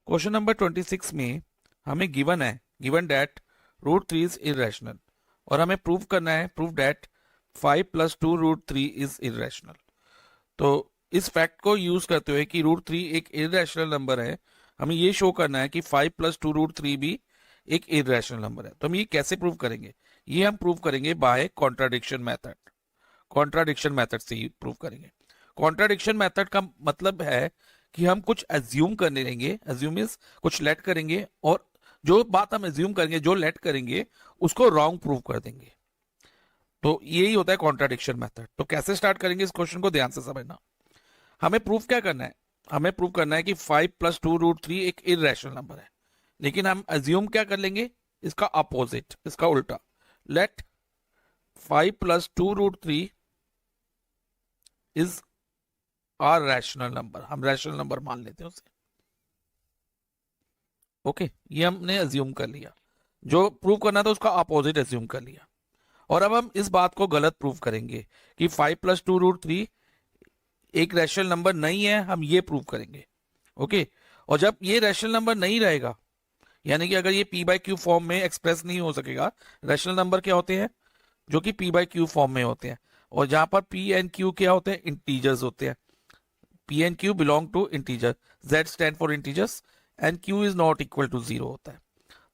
Question number 26 में हमें given that root three is irrational और हमें प्रूव करना है, prove that 5 + 2 root three is irrational. तो इस फैक्ट को यूज करते हुए कि रूट थ्री एक इरेशनल नंबर है, हमें ये शो करना है कि 5 + 2 रूट थ्री भी एक इरेशनल नंबर है। तो हम ये कैसे प्रूव करेंगे? ये हम प्रूव करेंगे by contradiction method. Contradiction method से ही प्रूव करेंगे। कॉन्ट्राडिक्शन मेथड का मतलब है कि हम कुछ एज्यूम करने लेंगे, एज्यूम मींस कुछ लेट करेंगे, और जो बात हम एज्यूम करेंगे, जो लेट करेंगे, उसको रॉन्ग प्रूव कर देंगे। तो यही होता है कॉन्ट्राडिक्शन मेथड। तो कैसे स्टार्ट करेंगे इस क्वेश्चन को ध्यान से समझना। हमें प्रूफ क्या करना है? हमें प्रूव करना है कि 5 + 2 रूट थ्री एक इरेशनल नंबर है, लेकिन हम एज्यूम क्या कर लेंगे? इसका अपोजिट, इसका उल्टा। Let 5 + 2 root three is are rational number. हम रैशनल नंबर मान लेते हैं उसे। ओके, ये हमने एज्यूम कर लिया। जो प्रूव करना था उसका अपोजिट एज्यूम कर लिया। और अब हम इस बात को गलत प्रूव करेंगे कि 5 + 2 रूट थ्री एक रैशनल नंबर नहीं है, हम ये प्रूव करेंगे। ओके, और जब ये रैशनल नंबर नहीं रहेगा, यानी कि अगर ये p/q फॉर्म में एक्सप्रेस नहीं हो सकेगा, रैशनल नंबर क्या होते हैं? जो कि p/q फॉर्म में होते हैं, और जहां पर p एंड q क्या होते हैं? इंटीजर्स होते हैं। p and q belong to integer, z stand for integers, and q is not equal to 0 होता है।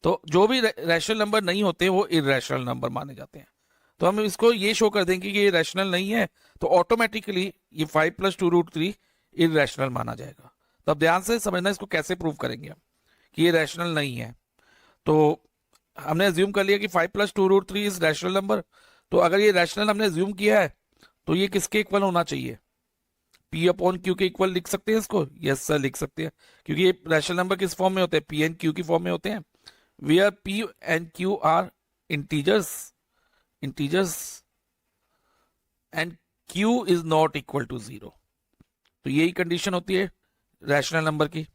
तो जो भी रैशनल नंबर नहीं होते वो इरेशनल नंबर माने जाते हैं। तो हम इसको ये शो कर देंगे कि ये रैशनल नहीं है, तो ऑटोमेटिकली ये 5 + 2 रूट थ्री इरेशनल माना जाएगा। तो अब ध्यान से समझना इसको कैसे प्रूव करेंगे हम कि ये रैशनल नहीं है। तो हमने एज्यूम कर लिया कि 5 + 2 root three is rational number. तो अगर ये रैशनल हमने एज्यूम किया है, तो ये किसके इक्वल होना चाहिए? p/q के इक्वल लिख सकते हैं इसको। यस सर, लिख सकते हैं, क्योंकि ये रैशनल नंबर किस फॉर्म में होते हैं? p एंड q की फॉर्म में होते हैं। where p and q are integers and q is not equal to 0। तो यही कंडीशन होती है रैशनल नंबर की।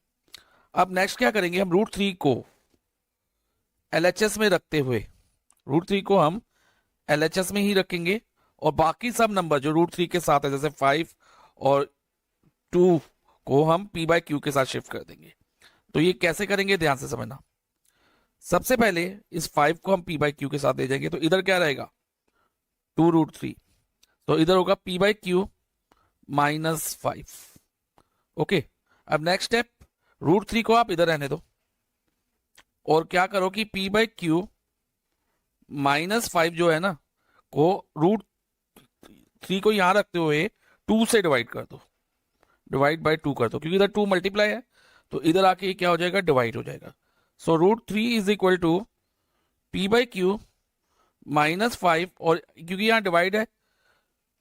अब नेक्स्ट क्या करेंगे? हम रूट थ्री को LHS में रखते हुए, रूट थ्री को हम LHS में ही रखेंगे, और बाकी सब नंबर जो रूट थ्री के साथ है, जैसे 5 और 2 को हम p/q के साथ शिफ्ट कर देंगे। तो ये कैसे करेंगे ध्यान से समझना। सबसे पहले इस 5 को हम p/q के साथ ले जाएंगे, तो इधर क्या रहेगा? 2 रूट थ्री। तो इधर होगा p/q -5। ओके, अब नेक्स्ट स्टेप, रूट थ्री को आप इधर रहने दो, और क्या करो कि p/q -5 जो है ना, को रूट थ्री को यहां रखते हुए 2 से डिवाइड कर दो, डिवाइड बाय 2 कर दो, क्योंकि इधर 2 मल्टीप्लाई है, तो इधर आके ये क्या हो जाएगा? डिवाइड हो जाएगा। So root three is equal to p/q -5, और क्योंकि यहाँ डिवाइड है,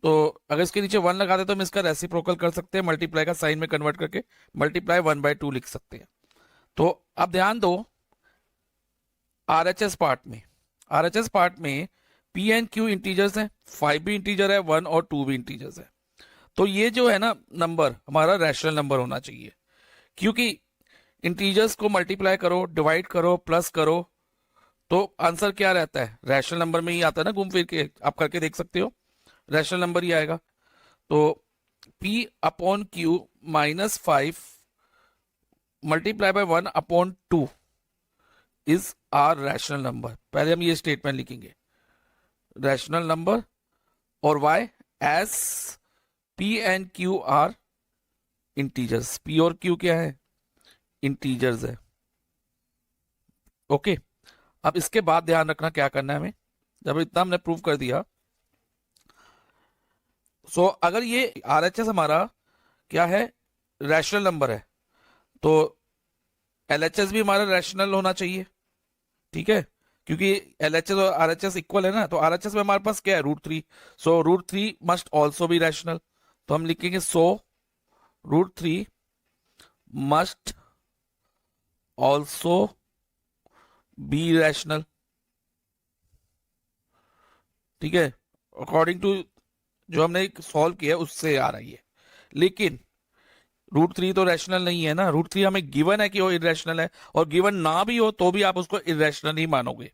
तो अगर इसके नीचे 1 लगा दे तो हम इसका रेसिप्रोकल कर सकते हैं, मल्टीप्लाई का साइन में कन्वर्ट करके मल्टीप्लाई 1/2 लिख सकते हैं। तो अब ध्यान दो, RHS पार्ट में p एंड q इंटीजर्स हैं, 5 भी इंटीजर है, 1 और 2 भी इंटीजर्स है। तो ये जो है ना नंबर हमारा रैशनल नंबर होना चाहिए, क्योंकि इंटीजर्स को मल्टीप्लाई करो, डिवाइड करो, प्लस करो, तो आंसर क्या रहता है? रैशनल नंबर में ही आता है ना, घूम फिर के आप करके देख सकते हो, रैशनल नंबर ही आएगा। तो p/q -5 multiply by 1/2 is are rational number. पहले हम ये स्टेटमेंट लिखेंगे, रैशनल नंबर, और whereas p and q are integers. p और q क्या है? इंटीजर्स है। ओके, अब इसके बाद ध्यान रखना क्या करना है हमें। जब इतना हमने प्रूव कर दिया, सो अगर ये RHS हमारा क्या है? रैशनल नंबर है, तो LHS भी हमारा रैशनल होना चाहिए, ठीक है? क्योंकि LHS और RHS इक्वल है ना, तो RHS में हमारे पास क्या है? Root three. So root three must also be rational. तो हम लिखेंगे so root three must also be rational, ठीक है? अकॉर्डिंग टू जो हमने सॉल्व किया उससे आ रही है। लेकिन रूट थ्री तो रैशनल नहीं है ना, रूट थ्री हमें गिवन है कि वो इरेशनल है, और गिवन ना भी हो तो भी आप उसको इरेशनल ही मानोगे,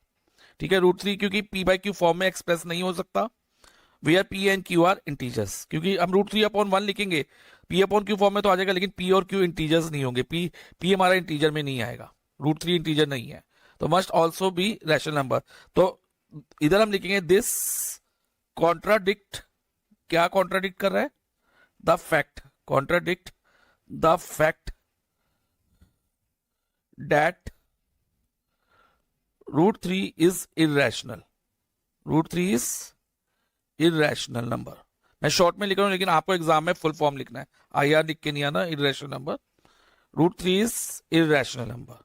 ठीक है? रूट थ्री क्योंकि p/q फॉर्म में एक्सप्रेस नहीं हो सकता, where P and Q are integers, क्योंकि हम रूट थ्री अपॉन वन लिखेंगे पी अपॉन क्यू फॉर्म में तो आ जाएगा, लेकिन पी और क्यू इंटीजर्स नहीं होंगे, पी हमारा इंटीजर में नहीं आएगा, रूट थ्री इंटीजर नहीं है, तो must also be rational number. तो इधर हम लिखेंगे दिस कॉन्ट्राडिक्ट, क्या कॉन्ट्राडिक्ट कर रहा है, the fact, contradict the fact that root three is irrational, root three is irrational number. मैं शॉर्ट में लिख रहा हूं, लेकिन आपको एग्जाम में फुल फॉर्म लिखना है, आई आर लिख के नहीं आना, irrational number, root three is irrational number.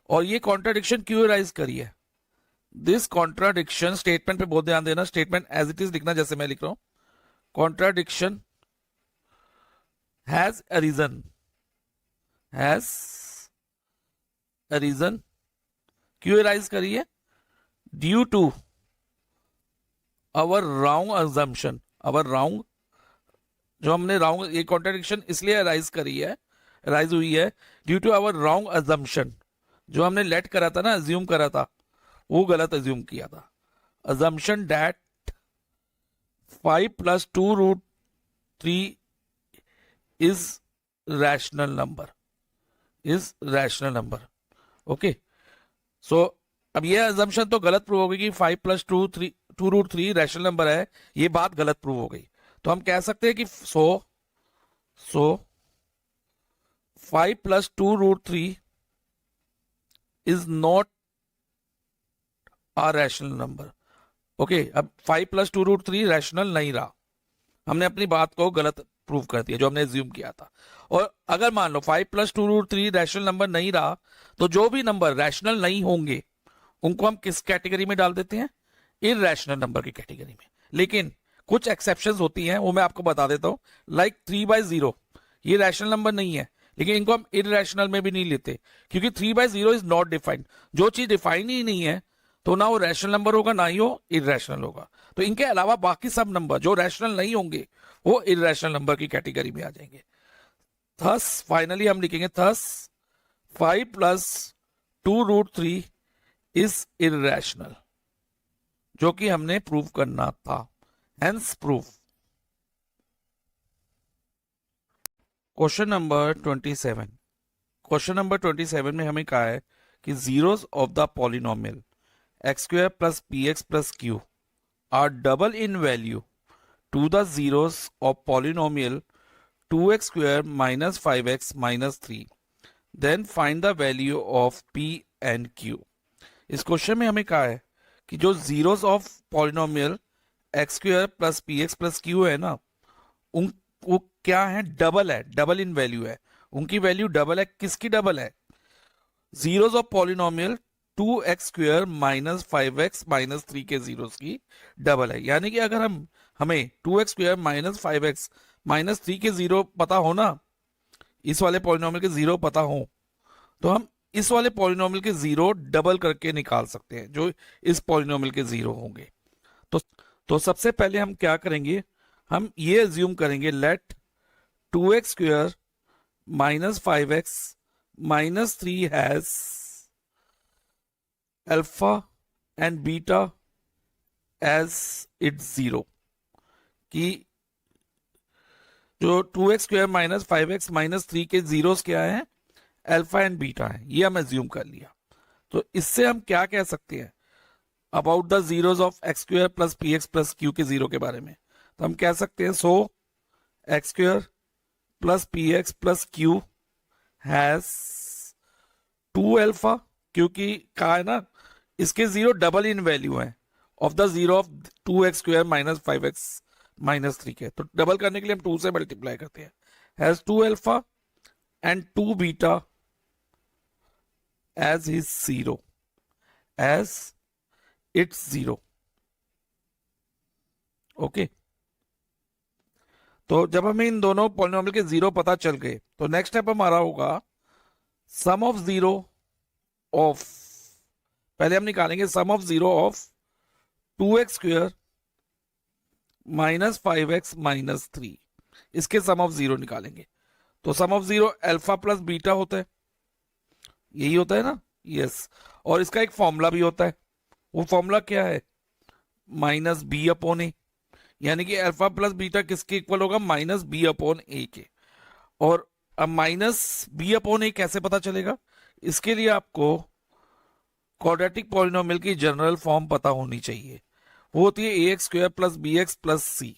और ये कॉन्ट्राडिक्शन क्यों राइज करी है, दिस कॉन्ट्राडिक्शन, स्टेटमेंट पे बहुत ध्यान देना, स्टेटमेंट एज इट इज लिखना जैसे मैं लिख रहा हूं, contradiction has a reason, has a reason, क्यों राइज करी है, due to our wrong assumption, our wrong, जो हमने रॉन्ग, ये कॉन्ट्राडिक्शन इसलिए राइज करी है, राइज हुई है due to our wrong assumption, जो हमने लेट करा था ना, अज्यूम करा था, वो गलत अज्यूम किया था, assumption that 5 + 2 root 3 is rational number, is rational number. Okay, so अब ये अजम्पशन तो गलत प्रूव हो गई कि 5 + 2 रूट 3 रैशनल नंबर है, ये बात गलत प्रूव हो गई। तो हम कह सकते हैं कि so 5 + 2 root 3 is not a rational number. Okay, अब 5 + 2 रूट 3 रैशनल नहीं रहा, हमने अपनी बात को गलत प्रूव कर दिया जो हमने एज्यूम किया था। और अगर मान लो 5 + 2 रूट 3 रैशनल नंबर नहीं रहा, तो जो भी नंबर रैशनल नहीं होंगे उनको हम किस कैटेगरी में डाल देते हैं, इरैशनल नंबर की कैटेगरी में। लेकिन कुछ एक्सेप्शंस होती हैं, वो मैं आपको बता देता हूं, लाइक 3/0, ये रैशनल नंबर नहीं है, लेकिन इनको हम इरैशनल में भी नहीं लेते, क्योंकि 3/0 इज नॉट डिफाइंड, जो चीज डिफाइन ही नहीं है तो ना वो रैशनल नंबर होगा ना ही वो इरैशनल होगा। तो इनके अलावा बाकी सब नंबर जो रैशनल नहीं होंगे वो इरैशनल नंबर की कैटेगरी में आ जाएंगे। थस फाइनली हम लिखेंगे, थस 5 + 2 रूट 3 इज इरैशनल, जो कि हमने प्रूव करना था, hence proof. Question number 27, question number 27 में हमें कहा है कि zeros of the polynomial x² + px + q are double in value to the zeros of polynomial 2x² - 5x - 3, then find the value of p and q। इस question में हमें कहा है कि जो zeros of polynomial x² + px + q है ना, उन वो क्या है, डबल है, डबल इन वैल्यू है, उनकी वैल्यू डबल है। किसकी डबल है, zeros of polynomial 2x² - 5x - 3 के जीरोस की डबल है। यानी कि अगर हमें 2x² - 5x - 3 के जीरो पता हो ना, इस वाले पॉलिनोमियल के जीरो पता हो, तो हम इस वाले पॉलिनोमियल के जीरो डबल करके निकाल सकते हैं जो इस पॉलिनोमियल के जीरो होंगे। तो सबसे पहले हम क्या करेंगे, हम ये अज्यूम करेंगे, let 2x² - 5x - 3 has alpha and beta as it's zero, कि जो 2x² - 5x - 3 के जीरोस क्या है, अल्फा एंड बीटा है, ये हम एज्यूम कर लिया। तो इससे हम क्या कह सकते हैं about the zeros of x² + px + q के जीरो के बारे में, तो हम कह सकते हैं सो x² + px + q has 2 alpha, क्योंकि कहा है ना इसके जीरो डबल इन वैल्यू है of the zero of 2x² - 5x - 3 के, तो डबल करने के लिए हम 2 से मल्टीप्लाई करते हैं, has 2 alpha and 2 beta as is zero, as it's zero. Okay, तो जब हमें इन दोनों पॉलिनोमियल के जीरो पता चल गए, तो नेक्स्ट स्टेप हमारा होगा सम ऑफ जीरो ऑफ, पहले हम निकालेंगे सम of zero of 2x² - 5x - 3, इसके सम ऑफ जीरो निकालेंगे। तो sum of zero alpha plus beta होता है, यही होता है ना, यस। और इसका एक फॉर्मूला भी होता है, वो फॉर्मूला क्या है, -b/a, यानी कि अल्फा प्लस बीटा किसके इक्वल होगा, माइनस बी अपॉन ए के। और अब माइनस बी अपॉन ए कैसे पता चलेगा, इसके लिए आपको क्वाड्रेटिक पॉलिनोमियल की जनरल फॉर्म पता होनी चाहिए। वो होती है A X square plus B X plus C.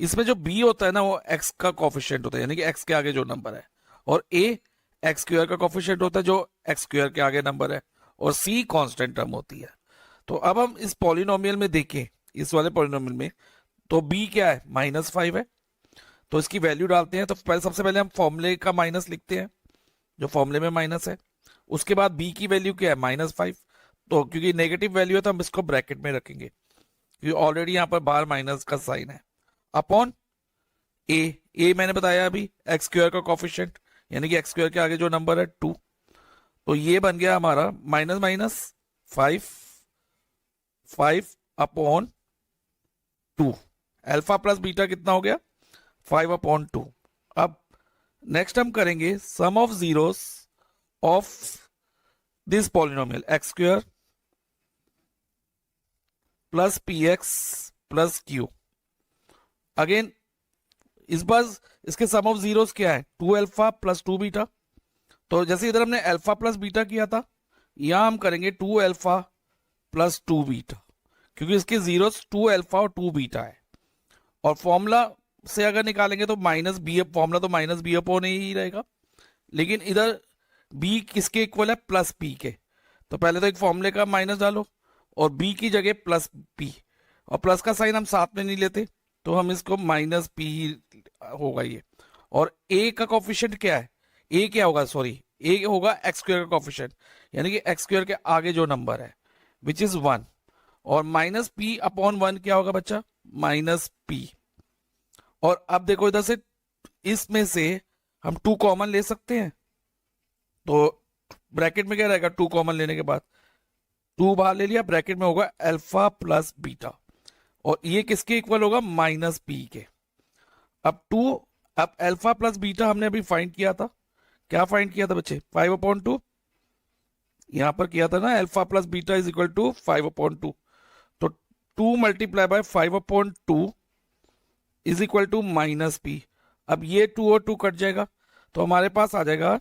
इसमें जो b होता है ना वो x का कोफिशिएंट होता है, यानी कि x के आगे जो नंबर है, और a एक्स स्क्वायर का कोफिशिएंट होता है जो एक्स स्क्वायर के आगे नंबर है, और c कांस्टेंट टर्म होती है। तो अब हम इस पॉलिनोमियल में देखें, इस वाले पॉलिनोमियल में, तो b क्या है, -5 है। तो इसकी वैल्यू डालते हैं। तो सबसे पहले हम फॉर्मूले का माइनस लिखते हैं, जो फॉर्मूले में माइनस है। उसके बाद b की वैल्यू क्या है, -5। तो क्योंकि नेगेटिव वैल्यू है तो हम इसको ब्रैकेट में रखेंगे, क्योंकि ऑलरेडी यहाँ पर बाहर माइनस का साइन है, अपॉन ए मैंने बताया अभी एक्स स्क्वायर का कोफिशिएंट, यानी कि एक्स स्क्वायर के आगे जो नंबर है 2। तो ये बन गया हमारा minus minus 5 upon 2। Alpha plus beta कितना हो गया, 5 अपॉन 2। अब नेक्स्ट हम करेंगे sum of zeros of this polynomial X square plus P X plus Q. Again इस बार इसके सम ऑफ जीरोस क्या है, 2 अल्फा प्लस 2 बीटा। तो जैसे इधर हमने अल्फा प्लस बीटा किया था, यहां हम करेंगे 2 अल्फा प्लस 2 बीटा, क्योंकि इसके जीरोस 2 अल्फा और 2 बीटा है। और फॉर्मूला से अगर निकालेंगे तो माइनस बी, फॉर्मूला तो माइनस बी अपॉन ही रहेगा, लेकिन इधर बी किसके इक्वल है, प्लस पी के। तो पहले तो एक फॉर्मूले का माइनस डालो और बी की जगह प्लस पी, और प्लस का साइन हम साथ में नहीं लेते, तो हम इसको माइनस पी होगा ये। और ए का कोफिशिएंट क्या है, ए क्या होगा, सॉरी ए होगा एक्स स्क्वायर का कोफिशिएंट, यानी कि एक्स स्क्वायर के आगे जो नंबर है विच इज 1। और माइनस पी अपॉन 1 क्या होगा बच्चा, माइनस पी। और अब देखो इधर से, इसमें से हम 2 कॉमन ले सकते हैं, तो ब्रैकेट में क्या रहेगा, 2 कॉमन लेने के बाद 2 बाहर ले लिया, ब्रैकेट में होगा अल्फा प्लस बीटा, और ये किसके इक्वल होगा, माइनस पी के। अब अल्फा प्लस बीटा हमने अभी फाइंड किया था, क्या फाइंड किया था बच्चे, 5 अपॉन 2 यहां पर किया था ना, alpha plus beta is equal to 5 upon 2। तो 2 multiply by 5 upon 2 is equal to minus P. अब ये 2 और 2 कट जाएगा, तो हमारे पास आ जाएगा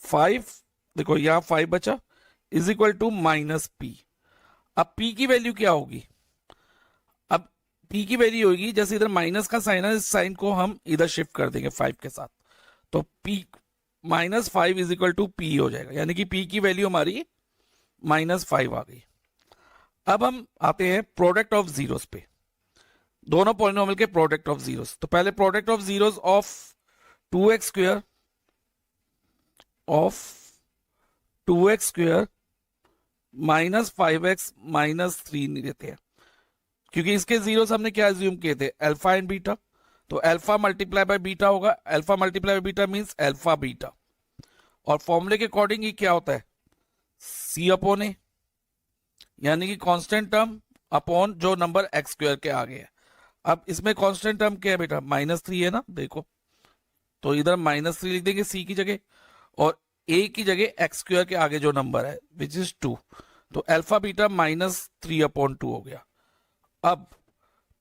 5, देखो यहां 5 बचा, is equal to minus P. अब पी की वैल्यू क्या होगी, अब पी की वैल्यू होगी, जैसे इधर माइनस का साइन है, इस साइन को हम इधर शिफ्ट कर देंगे 5 के साथ, तो P -5 is equal to P हो जाएगा, यानी कि पी की वैल्यू हमारी -5 आ गई। अब हम आते हैं प्रोडक्ट ऑफ जीरोस पे, दोनों पॉलिनोमियल के प्रोडक्ट ऑफ जीरोस। तो पहले product of zeros of 2x square of 2x square -5x -3 नहीं देते हैं, क्योंकि इसके जीरोस हमने क्या एज्यूम किए थे, अल्फा एंड बीटा। तो अल्फा मल्टीप्लाई बाय बीटा होगा, alpha multiply by beta means alpha beta. और फॉर्मूले के अकॉर्डिंग ये क्या होता है, सी अपॉन ए, यानी कि कांस्टेंट टर्म अपॉन जो नंबर एक्स स्क्वायर के आगे है। अब इसमें कांस्टेंट टर्म क्या है बेटा, -3 है ना, देखो तो इधर -3 लिख देंगे सी की जगह, और ए की जगह एक्स स्क्वायर के आगे जो नंबर है विच इज 2। तो अल्फा बीटा -3 अपॉन 2 हो गया। अब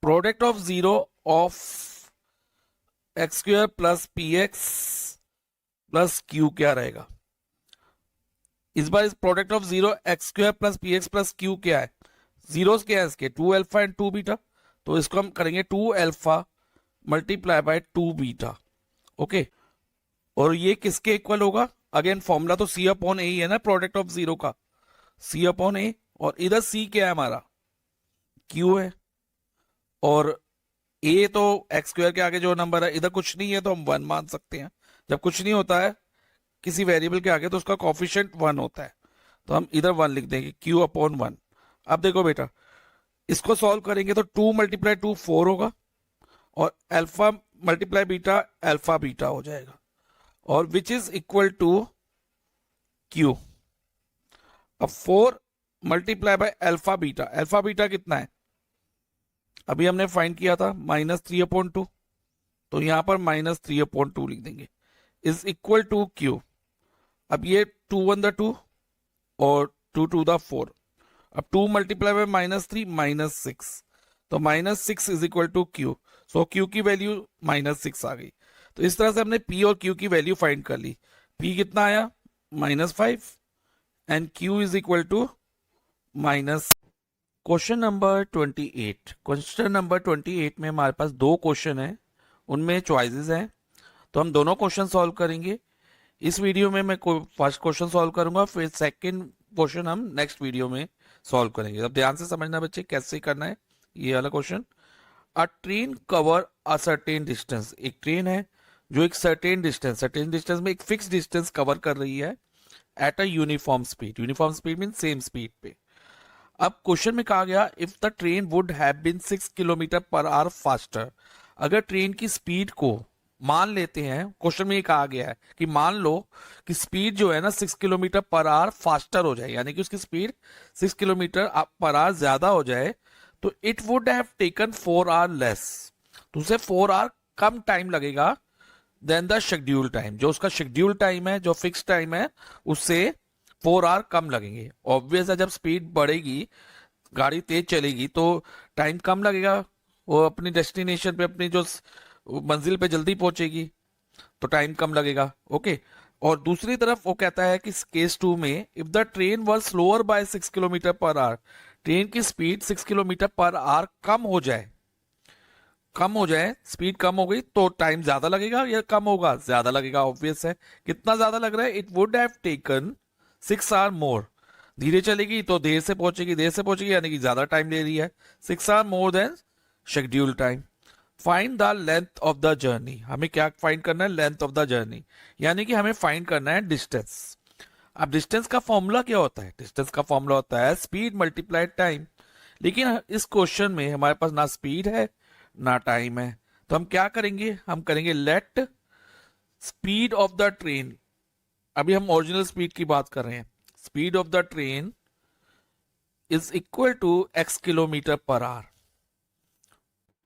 product of zero of x square plus P X plus Q क्या रहेगा, इस बार इस product of zero x square plus P X plus Q क्या है, जीरोस क्या है इसके, 2 अल्फा एंड 2 बीटा। तो इसको हम करेंगे 2 alpha multiply by 2 beta, okay. और ये किसके इक्वल होगा, अगेन फॉर्मूला तो सी अपॉन ए ही है ना प्रोडक्ट ऑफ जीरो का, सी अपॉन ए। और इधर सी क्या है हमारा, क्यू है, और ए तो एक्स स्क्वायर के आगे जो नंबर है, इधर कुछ नहीं है तो हम 1 मान सकते हैं। जब कुछ नहीं होता है किसी वेरिएबल के आगे तो उसका कोफिशिएंट 1 होता है, तो हम इधर 1 लिख देंगे, क्यू अपॉन 1। अब देखो बेटा, इसको सॉल्व करेंगे तो 2 मल्टीप्लाई 2 4 होगा, और alpha multiply beta alpha beta हो जाएगा, और which is equal to Q. अब 4 मल्टीप्लाई बाय अल्फा बीटा कितना है, अभी हमने फाइंड किया था -3 अपॉन 2, तो यहां पर -3 अपॉन 2 लिख देंगे, इज इक्वल टू क्यू। अब ये 2 1 द 2 और 2 2 द 4, अब 2 मल्टीप्लाई बाय -3 -6, तो -6 is equal to Q. So Q की वैल्यू -6 आ गई। तो इस तरह से हमने पी और क्यू की वैल्यू फाइंड कर ली। पी कितना आया -5 and Q is equal to minus. Question number 28। Question number 28 में हमारे पास दो क्वेश्चन है, उनमें चॉइसेस हैं, तो हम दोनों क्वेश्चन सॉल्व करेंगे। इस वीडियो में मैं फर्स्ट क्वेश्चन सॉल्व करूंगा, फिर सेकंड क्वेश्चन हम नेक्स्ट वीडियो में सॉल्व करेंगे। अब ध्यान से समझना बच्चे कैसे करना है ये वाला question. A train cover a certain distance, एक ट्रेन है जो एक सर्टेन डिस्टेंस में एक फिक्स डिस्टेंस कवर कर रही है at a uniform speed. Uniform speed mean same speed पे। अब क्वेश्चन में कहा गया if the train would have been 6 kilometre per hour faster. अगर ट्रेन की स्पीड को मान लेते हैं, क्वेश्चन में ये कहा गया है कि मान लो कि स्पीड जो है ना 6 किलोमीटर पर आवर फास्टर हो जाए, यानी कि उसकी स्पीड 6 किलोमीटर पर आवर ज्यादा हो जाए, तो it would have taken 4 our less. तो उसे 4 आवर कम टाइम लगेगा देन द शेड्यूल टाइम। जो उसका शेड्यूल टाइम है, जो फिक्स टाइम है, उससे 4 आवर कम लगेंगे। ऑब्वियस है, जब स्पीड बढ़ेगी, गाड़ी तेज चलेगी, तो टाइम कम लगेगा, वो अपनी डेस्टिनेशन पे, अपनी जो मंजिल पे जल्दी पहुंचेगी, तो टाइम कम लगेगा। ओके। और दूसरी तरफ वो कहता है कि केस 2 में if the train was slower by 6 kilometre per hour, train की स्पीड 6 किलोमीटर पर आवर कम हो जाए, स्पीड कम हो गई, तो टाइम ज्यादा लगेगा या कम होगा? ज्यादा लगेगा, ऑब्वियस है। कितना ज्यादा लग रहा है? It would have taken 6 hour more. धीरे चलेगी तो देर से पहुंचेगी यानी कि ज्यादा टाइम ले रही है। 6 hour more than schedule time. Find the length of the journey. हमें क्या फाइंड करना है? लेंथ ऑफ द जर्नी, यानी कि हमें फाइंड करना है डिस्टेंस। अब डिस्टेंस का फॉर्मूला क्या होता है? डिस्टेंस का फॉर्मूला होता है स्पीड मल्टीप्लाइड टाइम। लेकिन इस क्वेश्चन में हमारे पास ना स्पीड है ना टाइम है, तो हम क्या करेंगे? हम करेंगे let speed of the train. अभी हम ओरिजिनल स्पीड की बात कर रहे हैं। Speed of the train is equal to x kilometre per hour,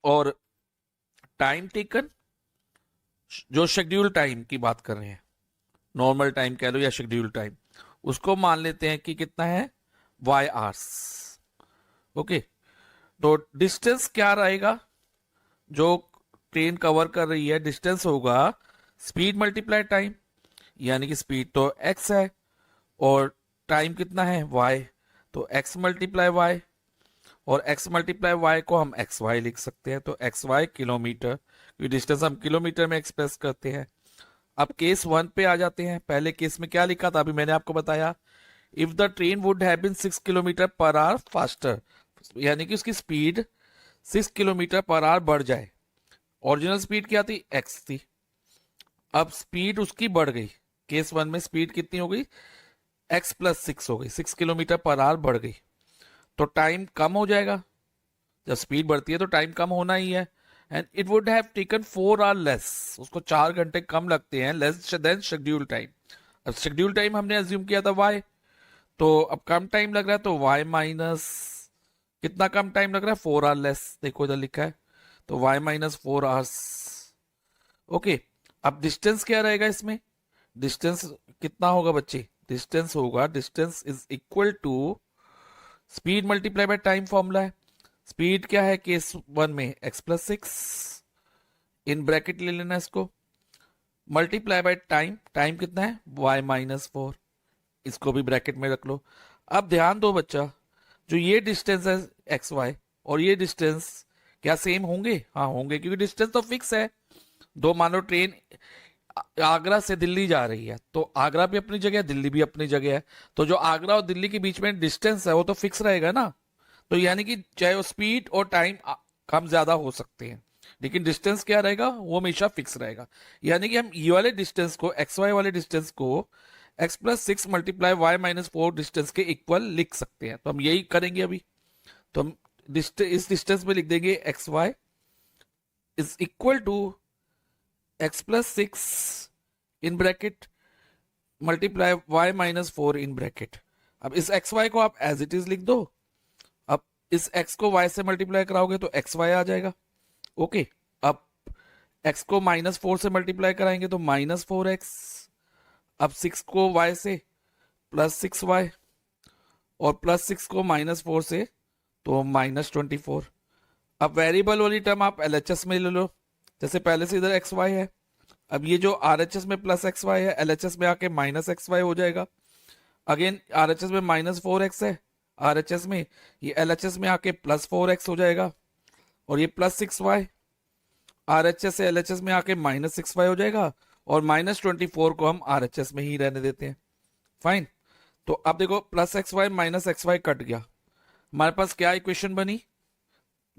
और टाइम टेकन, जो शेड्यूल टाइम की बात कर रहे हैं, नॉर्मल टाइम कह लो या शेड्यूल टाइम, उसको मान लेते हैं कि कितना है? y hours. ओके। तो डिस्टेंस क्या रहेगा जो ट्रेन कवर कर रही है? डिस्टेंस होगा स्पीड मल्टीप्लाई टाइम, यानी कि स्पीड तो x है और टाइम कितना है? y। तो x मल्टीप्लाई y, और x मल्टीप्लाई y को हम xy लिख सकते हैं। तो xy किलोमीटर, क्योंकि डिस्टेंस हम किलोमीटर में एक्सप्रेस करते हैं। अब केस 1 पे आ जाते हैं। पहले केस में क्या लिखा था? अभी मैंने आपको बताया, if the train would have been 6 kilometre per hour faster, यानी कि उसकी स्पीड 6 किलोमीटर पर आवर बढ़ जाए। ओरिजिनल स्पीड क्या थी? x थी। अब स्पीड उसकी बढ़ गई। केस 1 में स्पीड कितनी हो गई? x प्लस 6 हो गई, 6 किलोमीटर पर आवर बढ़ गई, तो टाइम कम हो जाएगा। जब स्पीड बढ़ती है तो टाइम कम होना ही है। And it would have taken 4 our less, उसको 4 घंटे कम लगते हैं, लेस देन शेड्यूल टाइम। अब शेड्यूल टाइम हमने अज्यूम किया था y, तो अब कम टाइम लग रहा है, तो y माइनस कितना कम टाइम लग रहा है? 4 आवर लेस। देखो इधर लिखा है, तो y माइनस 4 आवर्स। ओके। अब डिस्टेंस क्या रहेगा इसमें? डिस्टेंस कितना होगा बच्चे? Distance is equal to speed multiply by time. Formula है। स्पीड क्या है केस 1 में? x प्लस 6, इन ब्रैकेट ले लेना इसको, मल्टीप्लाई बाय टाइम। टाइम कितना है? y माइनस 4, इसको भी ब्रैकेट में रख लो। अब ध्यान दो बच्चा, जो ये डिस्टेंस है xy और ये डिस्टेंस क्या सेम होंगे? हाँ होंगे, क्योंकि डिस्टेंस तो फिक्स है। दो मान लो ट्रेन आगरा से दिल्ली जा रही है, तो आगरा भी अपनी जगह है, दिल्ली भी अपनी जगह है, तो जो आगरा और दिल्ली के बीच में डिस्टेंस है वो तो फिक्स रहेगा ना। तो यानी कि चाहे वो स्पीड और टाइम कम ज्यादा हो सकते हैं, लेकिन डिस्टेंस क्या रहेगा? वो हमेशा फिक्स रहेगा। यानी कि हम ये वाले डिस्टेंस को, एक्स वाई वाले डिस्टेंस को x plus 6 multiply y minus 4 distance के इक्वल लिख सकते हैं। तो हम यही करेंगे अभी। तो हम इस डिस्टेंस में लिख देंगे X Y is equal to x plus 6 in bracket multiply y minus 4 in bracket. अब इस एक्स वाई को आप एज इट इज लिख दो। अब इस x को y से मल्टीप्लाई कराओगे तो एक्स वाई आ जाएगा। ओके। अब x को माइनस 4 से मल्टीप्लाई कराएंगे तो माइनस 4x। अब 6 को y से प्लस 6y, और प्लस 6 को माइनस 4 से तो माइनस 24। अब वेरिएबल वाली टर्म आप एलएचएस में ले लो, जैसे पहले से इधर एक्स वाई है, अब ये जो आरएचएस में प्लस एक्स वाई है एलएचएस में आके माइनस एक्स वाई हो जाएगा। अगेन आरएचएस में माइनस 4x है, आरएचएस में ये एलएचएस में आके प्लस 4x हो जाएगा, और ये प्लस 6y आरएचएस से एलएचएस में आके माइनस 6y हो जाएगा, और माइनस 24 को हम आरएचएस में ही रहने देते हैं। फाइन। तो अब देखो plus X Y minus X Y cut गया, हमारे पास क्या इक्वेशन बनी,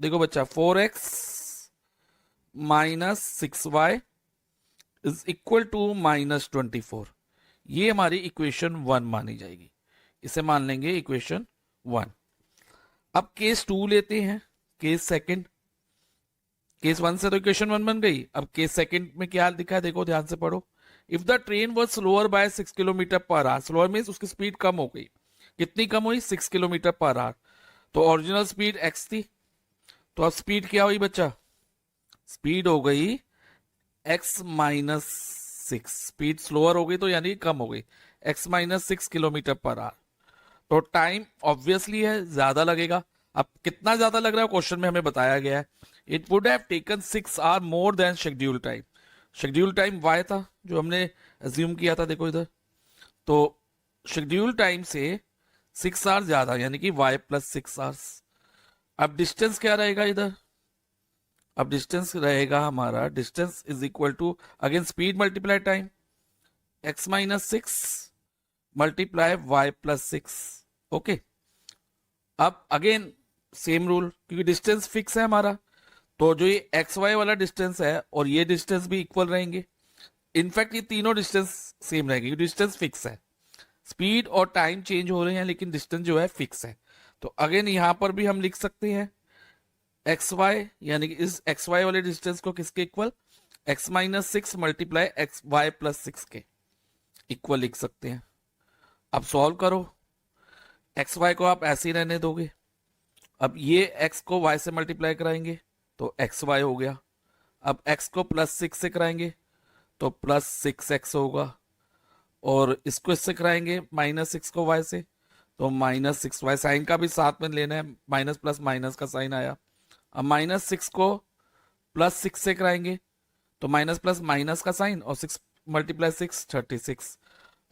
देखो बच्चा 4x minus 6y is equal to minus 24। ये हमारी इक्वेशन 1 मानी जाएगी, इसे मान लेंगे इक्वेशन 1। अब केस 2 लेते हैं, केस सेकंड। केस 1 से तो इक्वेशन 1 बन गई, अब केस सेकंड में क्या लिखा है देखो ध्यान से पढ़ो। If the train was slower by 6 kilometre per hour, slower means उसकी स्पीड कम हो गई, कितनी कम हुई 6 किलोमीटर पर आवर, तो ओरिजिनल स्पीड x थी, तो अब स्पीड क्या हुई बच्चा, स्पीड हो गई x माइनस 6, स्पीड स्लोअर हो गई तो यानी कम हो गई, x minus 6 kilometre per our. तो टाइम ऑब्वियसली है ज्यादा लगेगा, अब कितना ज्यादा लग रहा है क्वेश्चन में हमें बताया गया है, it would have taken 6 hour more than schedule time. Schedule time y था जो हमने अज्यूम किया था, देखो इधर, तो शेड्यूल टाइम से 6 आवर ज्यादा यानी कि y प्लस 6 आवर्स। अब डिस्टेंस क्या रहेगा इधर, अब डिस्टेंस रहेगा हमारा, distance is equal to again speed multiply time, x minus 6 multiply y plus 6। Okay, अब अगेन सेम रूल, क्योंकि डिस्टेंस फिक्स है हमारा, तो जो ये एक्स वाई वाला डिस्टेंस है और ये डिस्टेंस भी इक्वल रहेंगे, इनफैक्ट ये तीनों डिस्टेंस सेम रहेंगे, डिस्टेंस फिक्स है, स्पीड और टाइम चेंज हो रहे हैं लेकिन डिस्टेंस जो है फिक्स है। तो अगेन यहां पर भी हम लिख सकते हैं एक्स वाई, यानी कि इस एक्स वाई वाले डिस्टेंस को किसके equal, X minus 6 multiply X Y plus 6 के इक्वल लिख सकते हैं। अब सॉल्व करो, एक्स वाई को आप ऐसे ही रहने दोगे, अब ये x को y से मल्टीप्लाई कराएंगे तो एक्स वाई हो गया, अब x को प्लस 6 से कराएंगे तो प्लस 6x होगा, और इसको इससे कराएंगे माइनस 6 को y से तो माइनस 6y, साइन का भी साथ में लेना है, माइनस प्लस माइनस का साइन आया। अब माइनस 6 को प्लस 6 से कराएंगे तो माइनस प्लस माइनस का साइन, और 6 मल्टीप्लाई 6 36।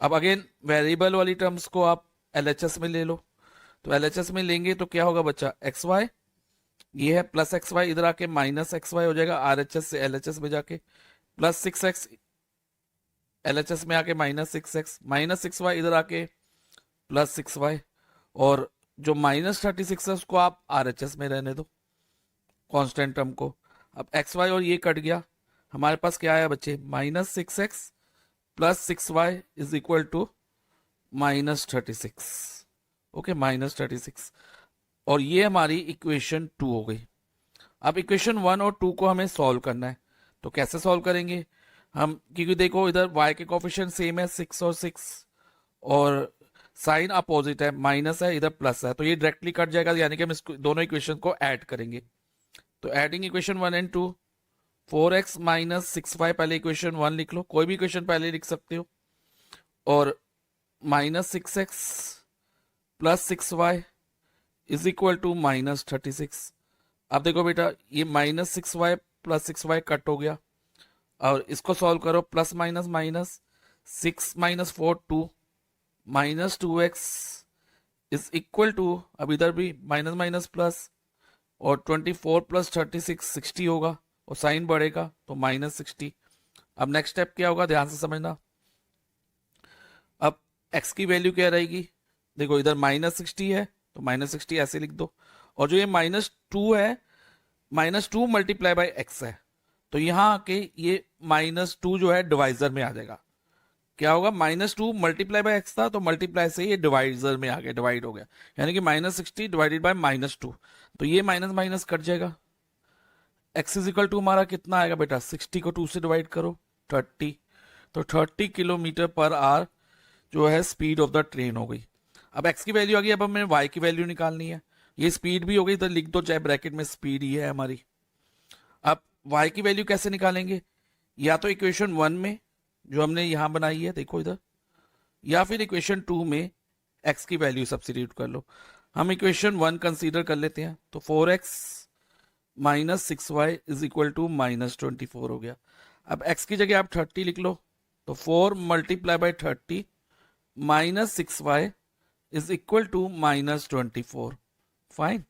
अब अगेन वेरिएबल वाली टर्म्स को आप एलएचएस में ले लो, तो एलएचएस में लेंगे तो क्या होगा बच्चा, एक्स वाई ये है प्लस एक्स वाई, इधर आके माइनस एक्स वाई हो जाएगा, आरएचएस से एलएचएस में जाके प्लस 6x एलएचएस में आके माइनस 6x, माइनस 6y इधर आके प्लस 6y, और जो माइनस 36 है उसको आप आरएचएस में रहने दो कांस्टेंट टर्म को। अब एक्स वाई और ये कट गया, हमारे पास क्या आया बच्चे, minus 6x plus 6y is equal to minus 36। Okay, minus 36, और ये हमारी इक्वेशन 2 हो गई। अब इक्वेशन 1 और 2 को हमें सॉल्व करना है, तो कैसे सॉल्व करेंगे हम, क्योंकि देखो इधर y के कोफिशिएंट सेम है 6 और 6, और साइन अपोजिट है, माइनस है इधर प्लस है, तो ये डायरेक्टली कट जाएगा, यानी कि हम इसको दोनों इक्वेशन को ऐड करेंगे। तो adding equation 1 and 2, 4x minus 6y पहले इक्वेशन 1 लिख लो, कोई भी इक्वेशन पहले लिख सकते हो, और minus 6x plus 6y is equal to minus 36। अब देखो बेटा ये minus 6y plus 6y cut हो गया, और इसको सॉल्व करो, plus minus minus 6 minus 4 2 minus 2x is equal to, अब इधर भी माइनस माइनस प्लस, और 24 प्लस 36 60 होगा, और साइन बढ़ेगा तो माइनस 60। अब नेक्स्ट स्टेप क्या होगा ध्यान से समझना, अब x की वैल्यू क्या रहेगी, देखो इधर माइनस 60 है तो माइनस 60 ऐसे लिख दो, और जो ये माइनस 2 है, माइनस 2 मल्टीप्लाई बाई एक्स है, तो यहाँ आके ये माइनस 2 जो है डिवाइजर में आ जाएगा, क्या होगा, माइनस 2 मल्टीप्लाई बाई एक्स था तो मल्टीप्लाई से ये डिवाइजर में आ गया, डिवाइड हो गया, यानी कि माइनस 60 डिवाइडेड बाई माइनस 2, तो ये माइनस माइनस कट जाएगा, एक्स इज इक्वल टू हमारा कितना आएगा बेटा, 60 को 2 से डिवाइड करो 30, तो 30 किलोमीटर पर आवर जो है स्पीड ऑफ द ट्रेन हो गई। अब एक्स की वैल्यू आ गई, अब हमें वाई की वैल्यू निकालनी है, ये स्पीड भी हो गई, इधर लिख दो चाहे ब्रैकेट में, स्पीड ही है हमारी। अब y की वैल्यू कैसे निकालेंगे, या तो इक्वेशन 1 में जो हमने यहां बनाई है देखो इधर, या फिर इक्वेशन 2 में x की वैल्यू सब्स्टिट्यूट कर लो। हम इक्वेशन 1 कंसीडर कर लेते हैं, तो 4x minus 6y is equal to minus 24 हो गया। अब x की जगह आप 30 लिख लो, तो 4 multiply by 30 minus 6y is equal to minus 24। Fine.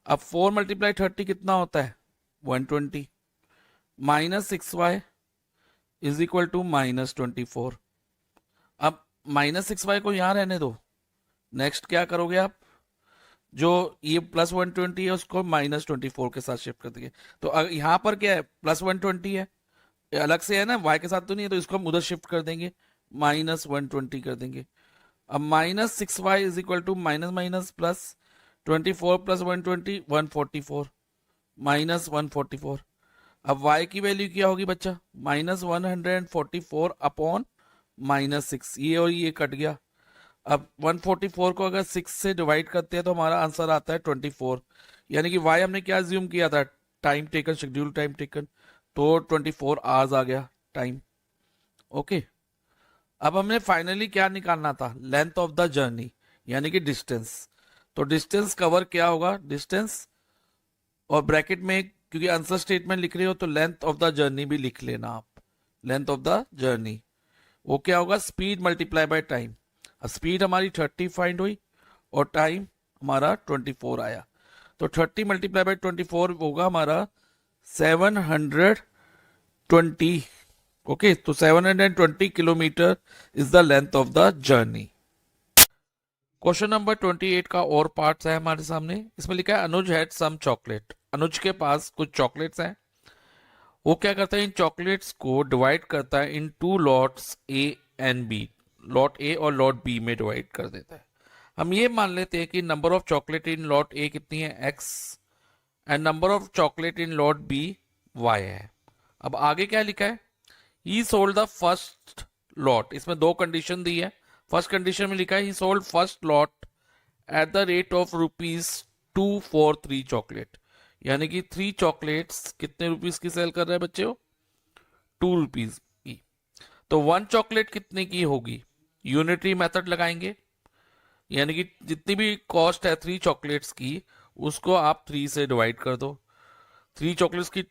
अब 4 मल्टीप्लाई 30 कितना होता है 120, minus 6y is equal to minus 24। अब माइनस 6y को यहां रहने दो। नेक्स्ट क्या करोगे आप, जो ये प्लस 120 है उसको माइनस 24 के साथ शिफ्ट कर देंगे। तो यहां पर क्या है प्लस 120 है, ये अलग से है ना, y के साथ तो नहीं है, तो इसको हम उधर शिफ्ट कर देंगे, माइनस 120 कर देंगे। अब minus 6y is equal to minus minus plus 24 plus 120 144 minus 144। अब y की वैल्यू क्या होगी बच्चा, माइनस 144 अपॉन माइनस 6, ये और ये कट गया। अब 144 को अगर 6 से डिवाइड करते हैं तो हमारा आंसर आता है 24, यानी कि y हमने क्या ज्यूम किया था, time taken, schedule time taken, तो 24 आवर्स आ गया टाइम। ओके। अब हमने फाइनली क्या निकालना था, लेंथ ऑफ द जर्नी, यानी कि डिस्टेंस। तो डिस्टेंस कवर क्या होगा, डिस्टेंस और ब्रैकेट में क्योंकि आंसर स्टेटमेंट लिख रहे हो तो लेंथ ऑफ द जर्नी भी लिख लेना आप, लेंथ ऑफ द जर्नी। वो क्या होगा, speed multiply by time. Speed हमारी 30 फाइंड हुई और टाइम हमारा 24 आया, तो 30 मल्टीप्लाई बाय 24 होगा हमारा 720। ओके, तो 720 kilometre is the length of the journey. Question number 28 का और पार्ट्स है हमारे सामने। इसमें लिखा है अनुज हैड सम चॉकलेट। अनुज के पास कुछ चॉकलेट्स हैं। वो क्या करता है, इन चॉकलेट्स को डिवाइड करता है in two lots A and B, lot A और लॉट बी में डिवाइड कर देता है। हम ये मान लेते हैं कि number of chocolate in lot A कितनी है x and number of chocolate in lot B y है। अब आगे क्या लिखा है, he sold the first lot. इसमें दो कंडीशन दी है। फर्स्ट कंडीशन में लिखा है he sold first lot at the rate of ₹2 for 3 chocolate, यानी कि 3 चॉकलेट्स कितने रुपीस की सेल कर रहे हैं बच्चे हो, 2 रुपीज की। तो 1 चॉकलेट कितने की होगी, यूनिटरी मेथड लगाएंगे, यानी कि जितनी भी कॉस्ट है 3 चॉकलेट्स की उसको आप 3 से डिवाइड कर दो। 3 चॉकलेट्स की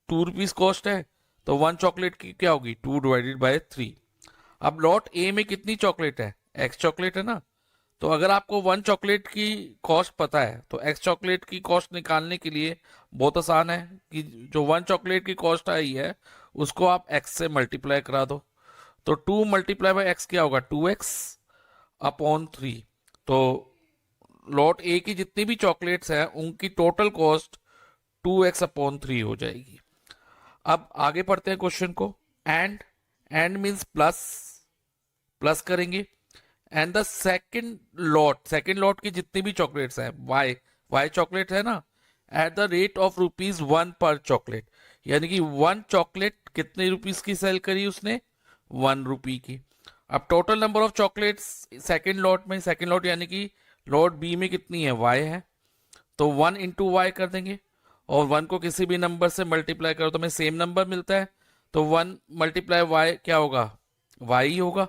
2 रुपीज कॉस्ट है, तो 1 चॉकलेट की क्या होगी 2 डिवाइडेड बाय 3। अब लॉट ए में कितनी चॉकलेट है, x चॉकलेट है ना, तो अगर आपको 1 चॉकलेट की कॉस्ट पता है तो x चॉकलेट की कॉस्ट निकालने के लिए बहुत आसान है कि जो 1 चॉकलेट की कॉस्ट आई है उसको आप x से मल्टीप्लाई करा दो। तो 2 मल्टीप्लाई बाय x क्या होगा 2x अपॉन 3। तो लॉट ए की जितनी भी चॉकलेट्स हैं उनकी टोटल कॉस्ट 2x अपॉन 3 हो जाएगी। अब आगे पढ़ते हैं क्वेश्चन को। एंड मीन्स प्लस, प्लस करेंगे एंड द सेकंड लॉट की जितनी भी चॉकलेट्स हैं वाई चॉकलेट है ना, एट द रेट ऑफ ₹1 पर चॉकलेट, यानी कि 1 चॉकलेट कितने रुपीस की सेल करी उसने 1 रुपी की। अब total number of chocolates second lot में, सेकंड लॉट यानी कि लॉट बी में कितनी है y है, तो 1 इंटू वाई कर देंगे और 1 को किसी भी नंबर से मल्टीप्लाई करो तो हमें सेम नंबर मिलता है, तो 1 मल्टीप्लाई वाई क्या होगा y ही होगा,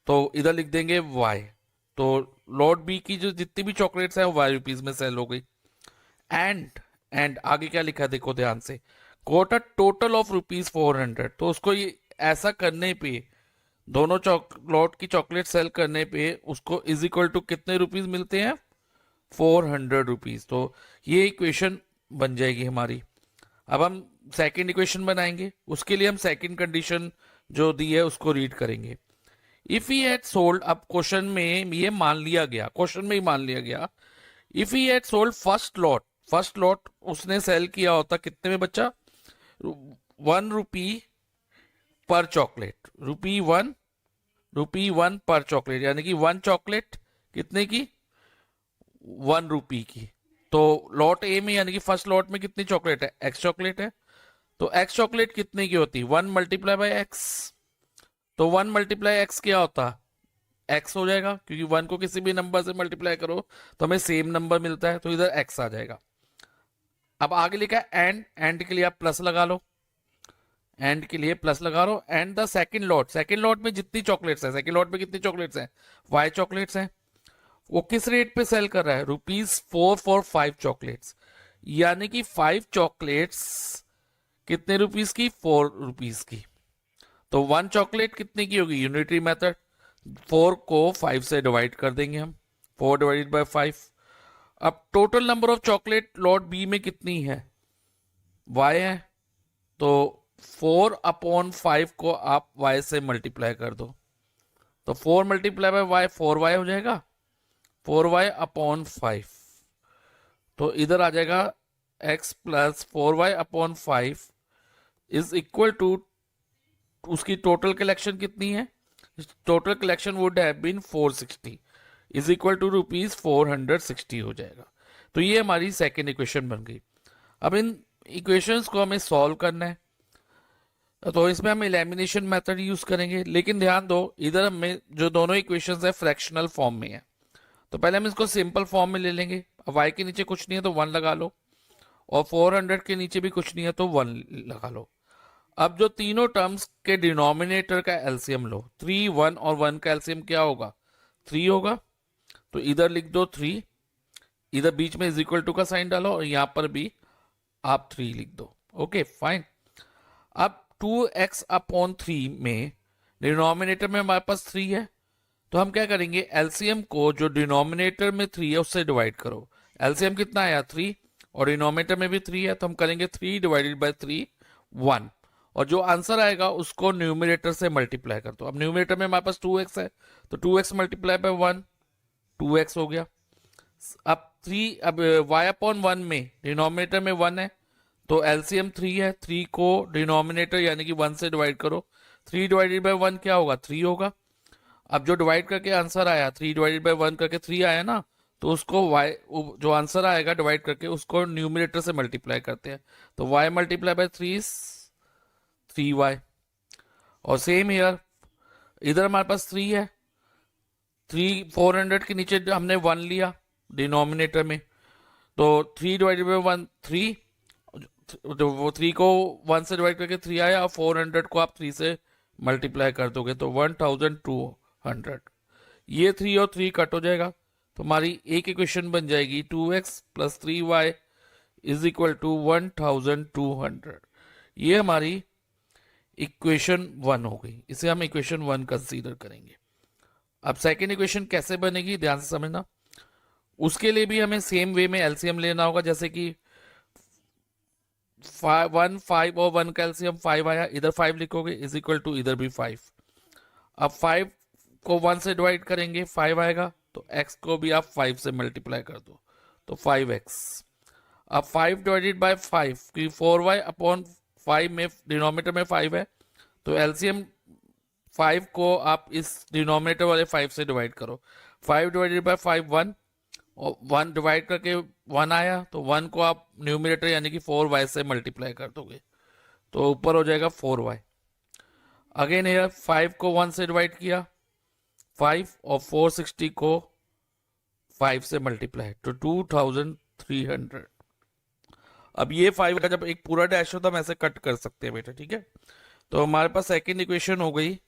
तो इधर लिख देंगे y। तो लॉट बी की जो जितनी भी चॉकलेट्स है वो y रुपीज में सेल हो गई। एंड आगे क्या लिखा देखो ध्यान से, कोट अ टोटल ऑफ ₹400। तो उसको ये ऐसा करने पे, दोनों लॉट की चॉकलेट सेल करने पे उसको इज इक्वल टू कितने रुपीज मिलते हैं 400 रुपीज। तो ये इक्वेशन बन जाएगी हमारी। अब हम सेकंड इक्वेशन बनाएंगे, उसके लिए हम सेकंड कंडीशन जो दी है उसको रीड करेंगे। इफ ही हैड सोल्ड, अब क्वेश्चन में ये मान लिया गया, क्वेश्चन में ही मान लिया गया, if he had sold first lot उसने सेल किया होता कितने में बच्चा 1 रुपी पर चॉकलेट, रुपी वन पर चॉकलेट, यानी कि 1 चॉकलेट कितने की 1 रुपी की। तो लॉट ए में यानी कि फर्स्ट लॉट में कितनी चॉकलेट है x चॉकलेट है, तो x चॉकलेट कितने की होती 1 मल्टीप्लाई बाय x। तो 1 मल्टीप्लाई x क्या होता x हो जाएगा, क्योंकि 1 को किसी भी नंबर से मल्टीप्लाई करो तो हमें सेम नंबर मिलता है, तो इधर x आ जाएगा। अब आगे लिखा है एंड के लिए आप प्लस लगा लो, एंड के लिए प्लस लगा लो एंड द सेकंड लॉट में जितनी चॉकलेट्स है, सेकंड लॉट में कितनी चॉकलेट्स हैं y चॉकलेट्स हैं, वो किस रेट पे सेल कर रहा है ₹4 फॉर 5 चॉकलेट्स, यानी कि 5 चॉकलेट्स कितने रुपीस की, 4 रुपीस की। तो 1 चॉकलेट कितने की होगी, यूनिटरी मेथड, 4 को 5 से डिवाइड कर देंगे हम, 4 डिवाइडेड बाय 5। अब total number of chocolate lot B में कितनी है, y है, तो 4/5 को आप y से मल्टीप्लाई कर दो, तो 4 मल्टीप्लाई बाय y 4y हो जाएगा, 4y/5। तो इधर आ जाएगा x plus 4y/5 is equal to, उसकी टोटल कलेक्शन कितनी है, total collection would have been 460 is equal to rupees 460 हो जाएगा। तो ये हमारी सेकेंड इक्वेशन बन गई। अब इन इक्वेशंस को हमें सॉल्व करना है, तो इसमें हम एलिमिनेशन मेथड यूज करेंगे, लेकिन ध्यान दो इधर हमें जो दोनों इक्वेशंस है फ्रैक्शनल फॉर्म में है, तो पहले हम इसको सिंपल फॉर्म में ले लेंगे। अब y के नीचे कुछ नहीं है तो 1 लगा लो, और 400 के नीचे भी कुछ नहीं है तो 1 लगा लो। अब जो तीनों टर्म्स के डिनोमिनेटर का एलसीएम लो, 3, 1 और 1 का एलसीएम क्या होगा, 3 होगा, तो इधर लिख दो 3, इधर बीच में इज इक्वल टू का साइन डालो और यहां पर भी आप 3 लिख दो। Okay fine. अब 2x/3 में डिनोमिनेटर में हमारे पास 3 है, तो हम क्या करेंगे, एलसीएम को जो डिनोमिनेटर में 3 है उससे डिवाइड करो। एलसीएम कितना आया 3, और डिनोमिनेटर में भी 3 है, तो हम करेंगे 3 डिवाइडेड बाय 3 1, और जो आंसर आएगा उसको न्यूमरेटर से मल्टीप्लाई कर दो। अब न्यूमरेटर में हमारे पास 2x है, तो 2x मल्टीप्लाई बाय 1 2x हो गया। अब 3, अब y/1 में डिनोमिनेटर में 1 है, तो एलसीएम 3 है, 3 को डिनोमिनेटर यानी कि 1 से डिवाइड करो, 3 डिवाइडेड बाय 1 क्या होगा, 3 होगा। अब जो डिवाइड करके आंसर आया 3 डिवाइडेड बाय 1 करके 3 आया ना, तो उसको y, जो आंसर आएगा डिवाइड करके उसको न्यूमरेटर से मल्टीप्लाई करते हैं, तो y multiply by 3 is 3y। और सेम हियर, इधर हमारे पास 3 है, 3 400 के नीचे हमने 1 लिया डिनोमिनेटर में, तो 3 डिवाइडेड बाय 1 3, तो वो 3 को 1 से डिवाइड करके 3 आया, और 400 को आप 3 से मल्टीप्लाई कर दोगे तो 1200। ये 3 और 3 कट हो जाएगा, तो हमारी एक इक्वेशन बन जाएगी 2x plus 3y is equal to 1200। ये हमारी इक्वेशन 1 हो गई, इसे हम इक्वेशन 1 कंसीडर करेंगे। अब सेकेंड इक्वेशन कैसे बनेगी ध्यान से समझना, उसके लिए भी हमें सेम वे में एलसीएम लेना होगा, जैसे कि 1 5 और 1 का एलसीएम 5 आया, इधर 5 लिखोगे इज इक्वल टू इधर भी 5। अब 5 को 1 से डिवाइड करेंगे 5 आएगा, तो x को भी आप 5 से मल्टीप्लाई कर दो, तो 5x। अब 5 डिवाइडेड बाय 5 की 4y/5 में डिनोमिनेटर में 5 है, तो एलसीएम 5 को आप इस डिनोमिनेटर वाले 5 से डिवाइड करो, 5 डिवाइडेड बाय 5 1, और 1 डिवाइड करके 1 आया, तो 1 को आप न्यूमरेटर यानी कि 4y से मल्टीप्लाई कर दोगे, तो ऊपर हो जाएगा 4y। अगेन हेयर 5 को 1 से डिवाइड किया 5, और 460 को 5 से मल्टीप्लाई, तो 2300। अब ये 5 का जब एक पूरा डैश होता है हम ऐसे कट कर सकते हैं बेटा, ठीक है। तो हमारे पास सेकेंड इक्वेशन हो गई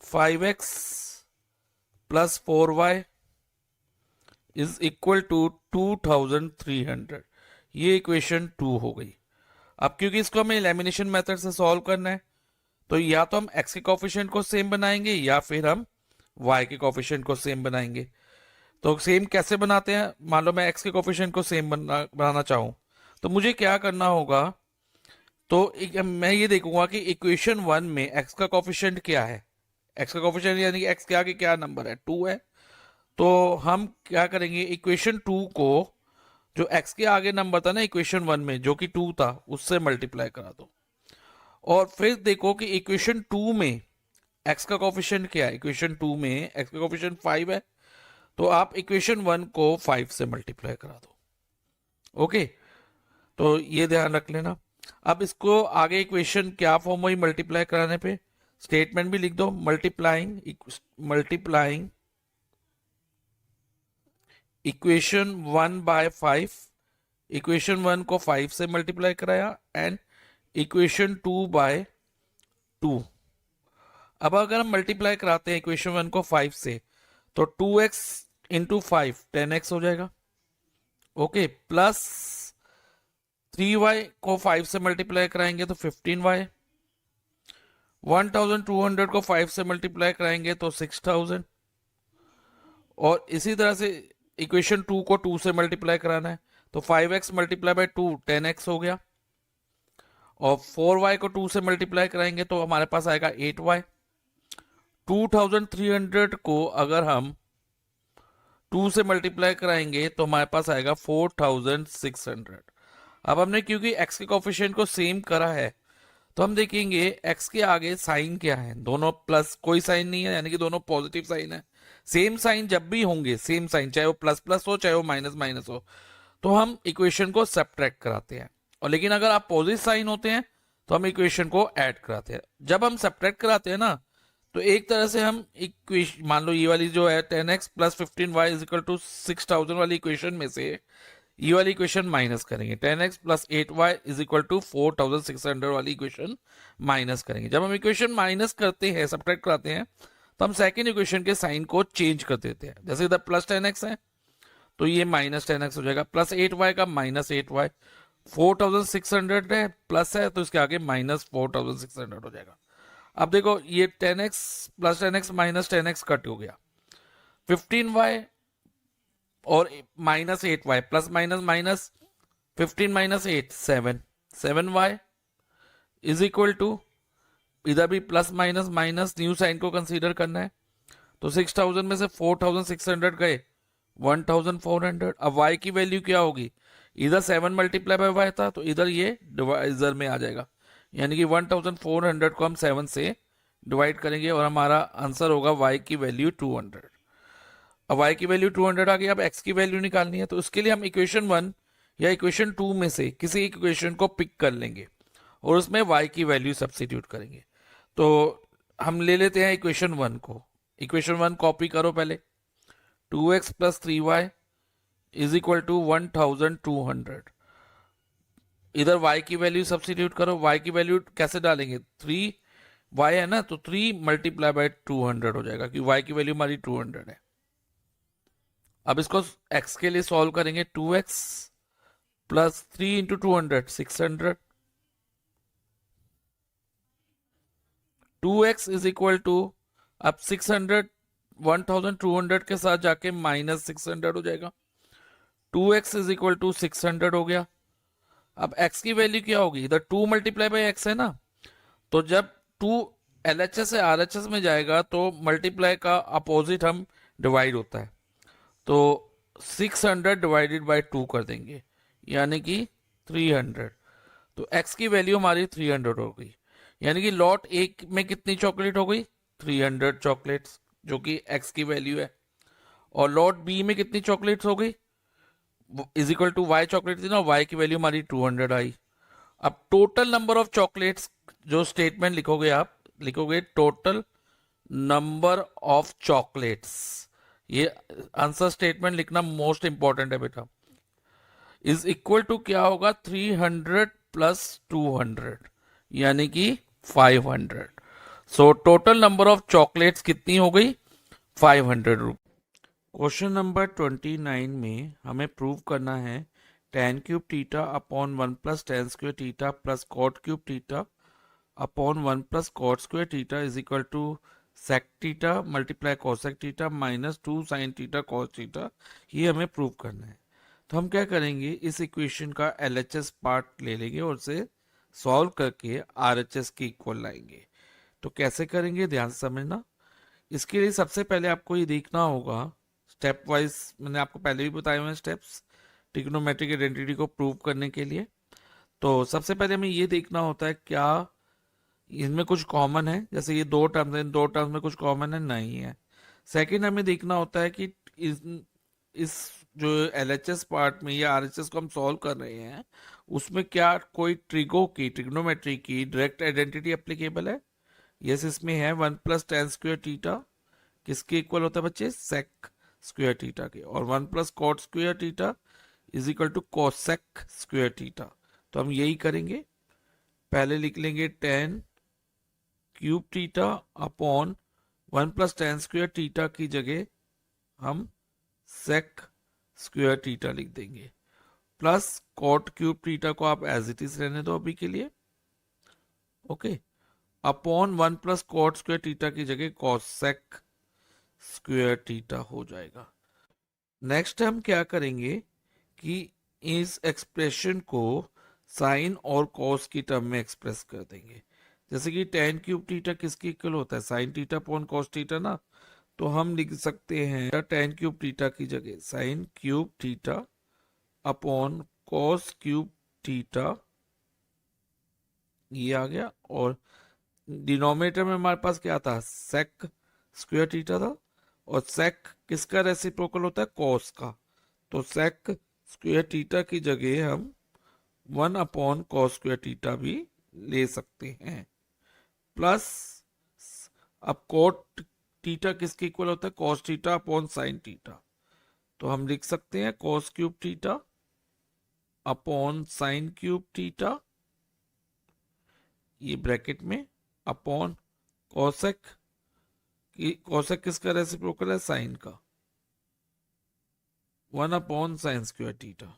5x plus 4y is equal to 2300। ये इक्वेशन 2 हो गई। अब क्योंकि इसको हमें एलिमिनेशन मेथड से सॉल्व करना है, तो या तो हम x के कोफिशिएंट को सेम बनाएंगे या फिर हम y के कोफिशिएंट को सेम बनाएंगे। तो सेम कैसे बनाते हैं, मान लो मैं x के कोफिशिएंट को सेम बनाना चाहूँ, तो मुझे क्या करना होगा, तो मैं ये देखूंगा कि इक्वेशन 1 में x का कोफिशिएंट क्या है, x का कोफिशिएंट यानी कि x के आगे क्या नंबर है, 2 है। तो हम क्या करेंगे, इक्वेशन 2 को जो x के आगे नंबर था ना इक्वेशन 1 में जो कि 2 था उससे मल्टीप्लाई करा दो, और फिर देखो कि इक्वेशन 2 में x का कोफिशिएंट क्या है, इक्वेशन 2 में x का कोफिशिएंट 5 है, तो आप इक्वेशन 1 को 5 से मल्टीप्लाई करा दो। ओके, तो ये ध्यान रख लेना। अब इसको आगे इक्वेशन क्या फॉर्म हुई मल्टीप्लाई कराने पे, स्टेटमेंट भी लिख दो, मल्टीप्लाइंग इक्वेशन 1 बाय 5, इक्वेशन 1 को 5 से मल्टीप्लाई कराया, एंड इक्वेशन 2 बाय 2। अब अगर हम मल्टीप्लाई कराते हैं इक्वेशन 1 को 5 से, तो 2x इंटू 5 10x हो जाएगा। ओके, प्लस 3y को 5 से मल्टीप्लाई कराएंगे तो 15y, 1200 को 5 से मल्टीप्लाई कराएंगे तो 6000, और इसी तरह से इक्वेशन 2 को 2 से मल्टीप्लाई कराना है तो 5x मल्टीप्लाई बाय 2 10x हो गया, और 4y को 2 से मल्टीप्लाई कराएंगे तो हमारे पास आएगा 8y। 2300 को अगर हम 2 से मल्टीप्लाई कराएंगे तो हमारे पास आएगा 4600। अब हमने क्योंकि x के कोफिशिएंट को सेम करा है तो हम देखेंगे x के आगे साइन क्या है, दोनों प्लस, कोई साइन नहीं है, यानी कि दोनों पॉजिटिव साइन है। सेम साइन जब भी होंगे, सेम साइन चाहे वो प्लस प्लस हो चाहे वो माइनस माइनस हो, तो हम इक्वेशन को सब्ट्रैक्ट कराते हैं, और लेकिन अगर आप पॉजिटिव साइन होते हैं तो हम इक्वेशन को ऐड कराते हैं। जब हम सब्ट्रैक्ट कराते हैं ना तो एक तरह से हम इक्वेशन, मान लो ये वाली जो है 10x plus 15y is equal to 6000 वाली इक्वेशन में से ये वाली इक्वेशन माइनस करेंगे, 10x plus 8y is equal to 4600 वाली इक्वेशन माइनस करेंगे। जब हम इक्वेशन माइनस करते हैं, सब्ट्रैक्ट कराते हैं, तो हम सेकेंड इक्वेशन के साइन को चेंज कर देते हैं। जैसे इधर प्लस 10x है तो ये माइनस 10x हो जाएगा, प्लस 8y का माइनस 8y, 4600 है प्लस है तो इसके आगे माइनस 4600 हो जाएगा। अब देखो ये 10x plus 10x minus 10x cut हो गया, 15y और minus 8y, plus minus minus, 15 minus 8 7, 7y is equal to, इधर भी plus minus minus, new sign को कंसीडर करना है तो 6000 में से 4600 गए 1400। अब y की वैल्यू क्या होगी, इधर 7 मल्टीप्लाई बाय y था तो इधर ये डिवाइजर में आ जाएगा, यानी कि 1400 को हम 7 से डिवाइड करेंगे और हमारा आंसर होगा y की वैल्यू 200। अब y की वैल्यू 200 आ गई। अब x की वैल्यू निकालनी है तो उसके लिए हम इक्वेशन 1 या इक्वेशन 2 में से किसी एक इक्वेशन को पिक कर लेंगे और उसमें y की वैल्यू सब्स्टिट्यूट करेंगे। तो हम ले लेते हैं इक्वेशन 1 को, इक्वेशन 1 कॉपी करो पहले, 2x plus 3y is equal to 1200। इधर y की वैल्यू सब्स्टिट्यूट करो, y की वैल्यू कैसे डालेंगे, 3y है ना तो 3 मल्टीप्लाई बाय 200 हो जाएगा क्योंकि y की वैल्यू हमारी 200 है। अब इसको x के लिए सॉल्व करेंगे, 2x plus 3 into 200 600, 2x is equal to, अब 600 1200 के साथ जाके माइनस 600 हो जाएगा, 2x इज इक्वल टू 600 हो गया। अब x की वैल्यू क्या होगी, इधर 2 मल्टीप्लाई बाय x है ना, तो जब 2 LHS से RHS में जाएगा तो मल्टीप्लाई का अपोजिट हम डिवाइड होता है, तो 600 डिवाइडेड बाय 2 कर देंगे यानी कि 300, तो x की वैल्यू हमारी 300 हो गई, यानी कि लॉट एक में कितनी चॉकलेट हो गई, 300 चॉकलेट्स जो कि x की वैल्यू है, और लॉट बी में कितनी चॉकलेट्स हो गई, is equal to y chocolate थी ना, y की वैल्यू हमारी 200 आई। अब टोटल नंबर ऑफ चॉकलेट्स, जो स्टेटमेंट लिखोगे आप लिखोगे टोटल नंबर ऑफ चॉकलेट्स, ये आंसर स्टेटमेंट लिखना मोस्ट इंपॉर्टेंट है बेटा, इज इक्वल टू क्या होगा 300 प्लस 200 यानी कि 500। So total number of chocolates कितनी हो गई 500। क्वेश्चन नंबर 29 में हमें प्रूव करना है tan cube theta upon 1 plus tan square theta plus cot cube theta upon 1 plus cot square theta is equal to sec theta multiply cosec theta minus 2 sine theta cos theta, ये हमें prove करना है। तो हम क्या करेंगे, इस equation का LHS पार्ट ले लेंगे और उसे सॉल्व करके RHS के इक्वल लाएंगे। तो कैसे करेंगे ध्यान से समझना। इसके लिए सबसे पहले आपको ये देखना होगा स्टेप वाइज, मैंने आपको पहले भी बताए हुए स्टेप्स ट्रिग्नोमेट्रिक आइडेंटिटी को प्रूव करने के लिए। तो सबसे पहले हमें ये देखना होता है क्या इनमें कुछ कॉमन है, जैसे ये दो टर्म्स हैं, इन दो टर्म्स में कुछ कॉमन है नहीं है। सेकंड हमें देखना होता है कि इस जो LHS पार्ट में या RHS को हम सॉल्व कर रहे हैं उसमें क्या कोई ट्रिग्नोमेट्री की डायरेक्ट आइडेंटिटी एप्लीकेबल है। यस, इसमें है 1 प्लस tan स्क्वायर थीटा किसके इक्वल होता है बच्चे, सेक स्क्वायर थीटा के, और 1 plus cot square theta is equal to cosec square theta. तो हम यही करेंगे, पहले लिख लेंगे tan cube theta upon 1 plus tan square theta की जगह हम सेक स्क्वायर थीटा लिख देंगे, प्लस कॉट क्यूब थीटा को आप एज इट इज रहने दो अभी के लिए, okay, upon 1 plus cot square theta की जगह कॉसेक स्क्वायर थीटा हो जाएगा। नेक्स्ट हम क्या करेंगे कि इस एक्सप्रेशन को साइन और कॉस की टर्म में एक्सप्रेस कर देंगे। जैसे कि टेन क्यूब थीटा किसकी इक्वल होता है, sign theta upon cos theta ना, तो हम लिख सकते हैं टेन क्यूब थीटा की जगह sign cube theta upon cos cube theta, ये आ गया। और डिनोमिनेटर में हमारे पास क्या था, सेक स्क्वायर थीटा था, और सेक किसका रेसिप्रोकल होता है, कॉस का, तो सेक स्क्वायर थीटा की जगह हम 1 अपॉन कॉस स्क्वायर थीटा भी ले सकते हैं। प्लस अब कोट थीटा किसके इक्वल होता है, cos theta upon sine theta, तो हम लिख सकते हैं cos cube theta upon sine cube theta, ये ब्रैकेट में, अपॉन कॉसेक, कॉसेक किसका रेसिप्रोकल है, साइन का, 1 upon sine square theta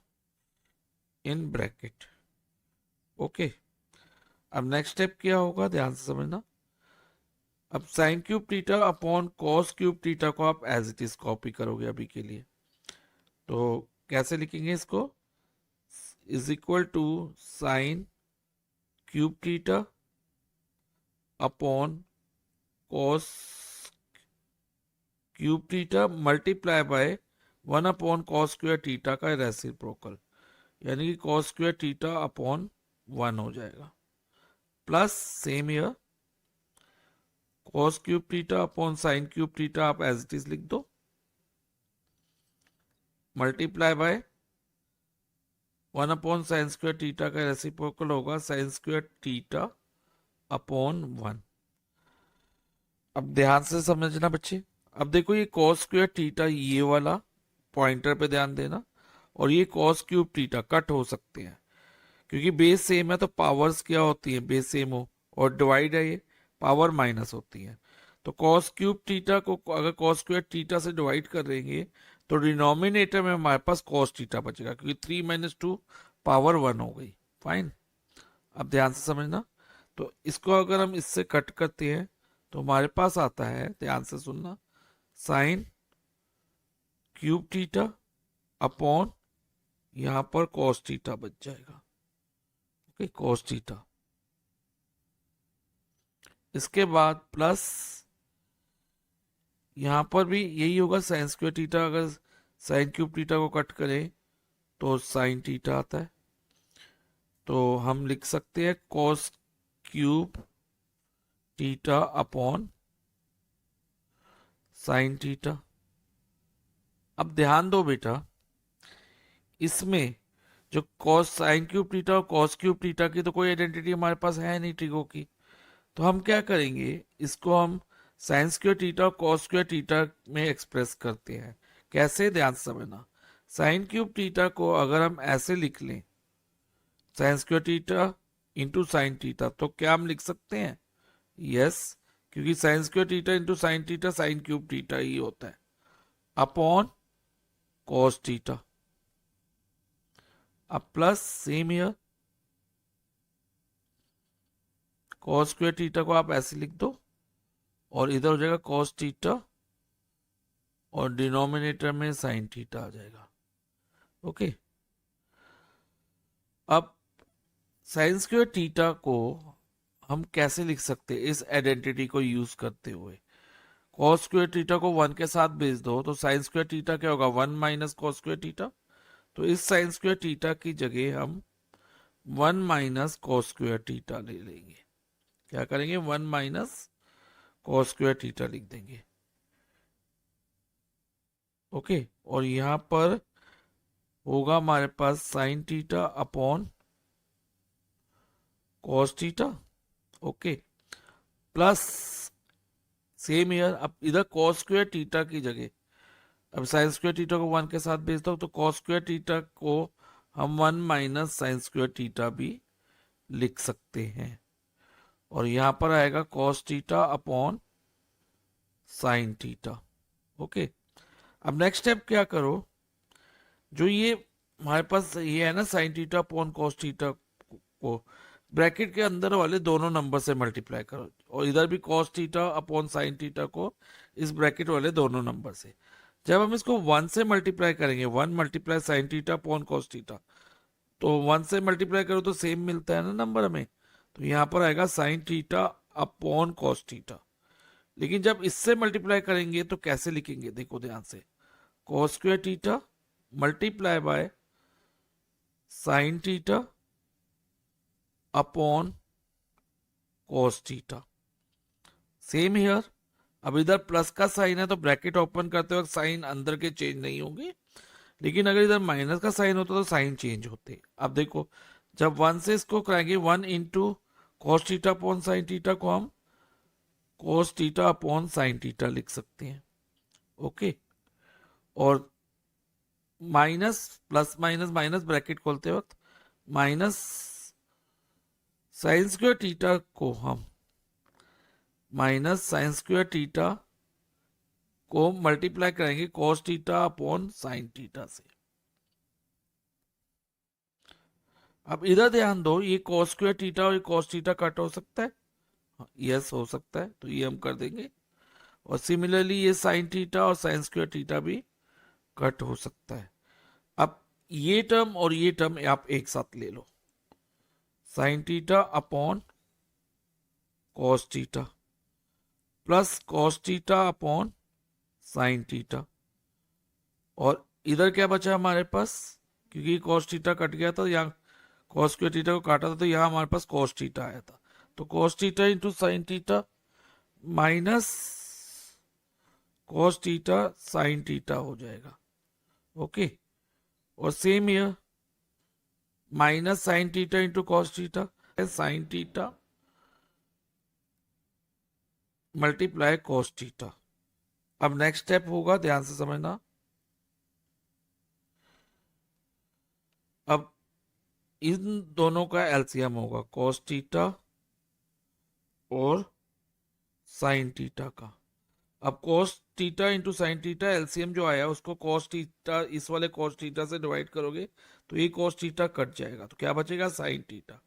in bracket, okay. अब नेक्स्ट स्टेप क्या होगा, ध्यान से समझना। अब sign cube theta upon cos cube theta को आप एज इट इज कॉपी करोगे अभी के लिए, तो कैसे लिखेंगे इसको, is equal to sine cube theta upon cos cube theta multiply by 1 upon cos square theta का रेसिप्रोकल, यानी कि कॉस स्क्वायर थीटा अपॉन 1 हो जाएगा। Plus same year cos cube theta upon sine cube theta आप as it is लिख दो, multiply by 1 upon sine square theta का reciprocal होगा साइन स्क्वायर थीटा अपॉन 1। अब ध्यान से समझना बच्चे, अब देखो ये कॉस स्क्वायर थीटा, ये वाला पॉइंटर पे ध्यान देना, और ये कॉस क्यूब थीटा कट हो सकते हैं क्योंकि बेस सेम है, तो पावर्स क्या होती है, बेस सेम हो, और डिवाइड है ये, पावर माइनस होती है। तो कॉस क्यूब थीटा को अगर कॉस स्क्वायर थीटा से डिवाइड कर देंगे तो डिनोमिनेटर में हमारे पास कॉस थीटा बचेगा, क्योंकि 3 माइनस 2 पावर 1 हो गई, फाइन। अब ध्यान से समझना, तो इसको अगर हम इससे कट करते हैं तो हमारे पास आता है, ध्यान से सुनना, साइन क्यूब थीटा अपॉन यहां पर कॉस थीटा बच जाएगा, ओके, कॉस थीटा। इसके बाद प्लस यहां पर भी यही होगा, साइन स्क्वायर थीटा अगर साइन क्यूब थीटा को कट करें तो साइन थीटा आता है, तो हम लिख सकते हैं cos cube theta upon sine theta. अब ध्यान दो बेटा, इसमें जो कॉस साइन क्यूब थीटा और कॉस क्यूब थीटा की तो कोई आइडेंटिटी हमारे पास है नहीं ट्रिगो की, तो हम क्या करेंगे, इसको हम साइन स्क्वायर थीटा और कॉस स्क्वायर थीटा में एक्सप्रेस करते हैं। कैसे, ध्यान से समझना, साइन क्यूब थीटा को अगर हम ऐसे लिख लें, sine square theta into sine theta, तो क्या हम लिख सकते हैं, यस, क्योंकि sine square theta into sine theta sine cube theta ही होता है, अपॉन कॉस थीटा। अब plus same year cos square theta को आप ऐसे लिख दो, और इधर हो जाएगा कॉस थीटा, और डिनोमिनेटर में साइन थीटा आ जाएगा, ओके। अब साइन स्क्वायर थीटा को हम कैसे लिख सकते हैं, इस आइडेंटिटी को यूज करते हुए, कॉस स्क्वायर थीटा को 1 के साथ भेज दो तो साइन स्क्वायर थीटा क्या होगा, 1 माइनस कॉस स्क्वायर थीटा, तो इस साइन स्क्वायर थीटा की जगह हम 1 माइनस कॉस स्क्वायर थीटा ले लेंगे। क्या करेंगे, 1 माइनस कॉस स्क्वायर थीटा लिख देंगे, ओके। और यहां पर होगा हमारे पास sine theta upon cos theta, okay, plus same year, अब इधर कॉस स्क्वायर थीटा की जगह, अब साइन स्क्वायर थीटा को 1 के साथ भेजता हूं तो कॉस स्क्वायर थीटा को हम 1 माइनस साइन स्क्वायर थीटा भी लिख सकते हैं, और यहां पर आएगा cos theta upon sine theta, okay. अब नेक्स्ट स्टेप क्या करो, जो ये हमारे पास ये है ना sign theta upon cos theta को ब्रैकेट के अंदर वाले दोनों नंबर से मल्टीप्लाई करो, और इधर भी cos theta upon sine theta को इस ब्रैकेट वाले दोनों नंबर से। जब हम इसको 1 से मल्टीप्लाई करेंगे, 1 multiply sign theta upon cos theta, तो 1 से मल्टीप्लाई करो तो सेम मिलता है ना नंबर हमें, तो यहाँ पर आएगा sign theta upon cos theta. लेकिन जब इससे मल्टीप्लाई करेंगे तो कैसे लिखेंगे, देखो ध्यान से, cos square theta multiply by sine theta upon cos theta. Same here, अब इधर प्लस का साइन है तो ब्रैकेट ओपन करते वक्त साइन अंदर के चेंज नहीं होंगे, लेकिन अगर इधर माइनस का साइन होता तो साइन चेंज होते। अब देखो, जब 1 से इसको कराएंगे, 1 into cos theta upon sine theta को हम cos theta upon sine theta लिख सकते हैं। ओके, और minus plus minus minus bracket खोलते वक्त माइनस साइन स्क्वायर थीटा को हम माइनस साइन स्क्वायर थीटा को मल्टीप्लाई करेंगे cos theta upon sine theta से। अब इधर ध्यान दो, ये कॉस स्क्वायर थीटा और ये कॉस थीटा कट हो सकता है, यस हो सकता है, तो ये हम कर देंगे। और सिमिलरली ये साइन थीटा और साइन स्क्वायर थीटा भी कट हो सकता है। अब ये टर्म और ये टर्म आप एक साथ ले लो, sine theta upon cos theta plus cos theta upon sine theta, और इधर क्या बचा हमारे पास, क्योंकि कॉस थीटा कट गया था, यहाँ कॉस स्क्वायर थीटा को काटा था तो यहाँ हमारे पास कॉस थीटा आया था, तो cos theta into sine theta minus cos theta sine theta हो जाएगा। ओके, और same here minus sign theta into cos theta, sine theta multiply cos theta. अब नेक्स्ट स्टेप होगा, ध्यान से समझना, अब इन दोनों का एलसीएम होगा कॉस थीटा और साइन थीटा का। अब cos theta into sine theta LCM जो आया उसको कॉस थीटा इस वाले कॉस थीटा से डिवाइड करोगे तो ये कॉस थीटा कट जाएगा, तो क्या बचेगा, साइन थीटा।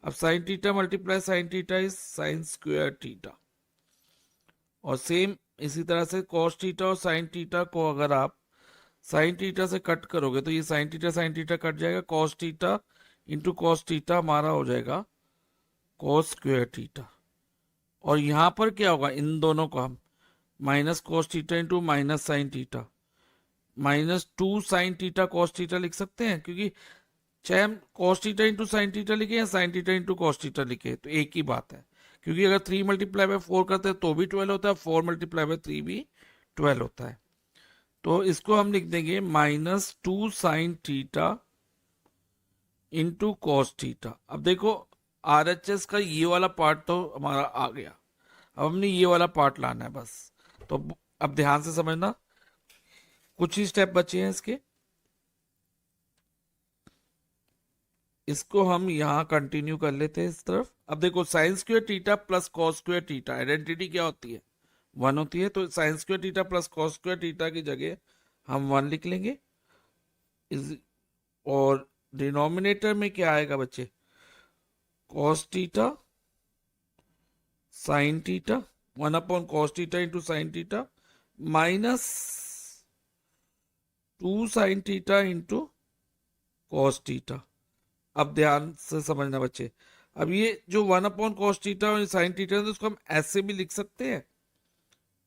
अब sine theta multiply sine theta is sine square theta, और सेम इसी तरह से कॉस थीटा और साइन थीटा को अगर आप साइन थीटा से कट करोगे तो ये साइन थीटा कट जाएगा, cos theta into cos theta हमारा हो जाएगा कॉस स्क्वायर थीटा। और यहां पर क्या होगा, इन दोनों को हम minus cos theta into minus sine theta minus 2 sine theta cos theta लिख सकते हैं, क्योंकि चाहे हम cos theta into sine theta लिखे या sign theta into cos theta लिखे तो एक ही बात है, क्योंकि अगर 3 मल्टीप्लाई बाय 4 करते हैं तो भी 12 होता है, 4 मल्टीप्लाई बाय 3 भी 12 होता है। तो इसको हम लिख देंगे minus 2 sine theta into cos theta. अब देखो आरएचएस का ये वाला पार्ट तो हमारा आ गया, अब हमने ये वाला पार्ट लाना है बस। तो अब ध्यान से समझना, कुछ ही स्टेप बचे हैं इसके, इसको हम यहां कंटिन्यू कर लेते हैं इस तरफ। अब देखो sign square theta plus cos square theta, identity क्या होती है, 1 होती है, तो sign square theta plus cos square theta की जगह हम 1 लिख लेंगे। इस और डिनोमिनेटर में क्या आएगा बच्चे, cos theta sine theta 1 upon cos theta into sine theta minus 2 sine theta into cos theta. अब ध्यान से समझना बच्चे, अब ये जो 1 अपॉन कॉस थीटा और साइन थीटा है तो उसको हम ऐसे भी लिख सकते हैं,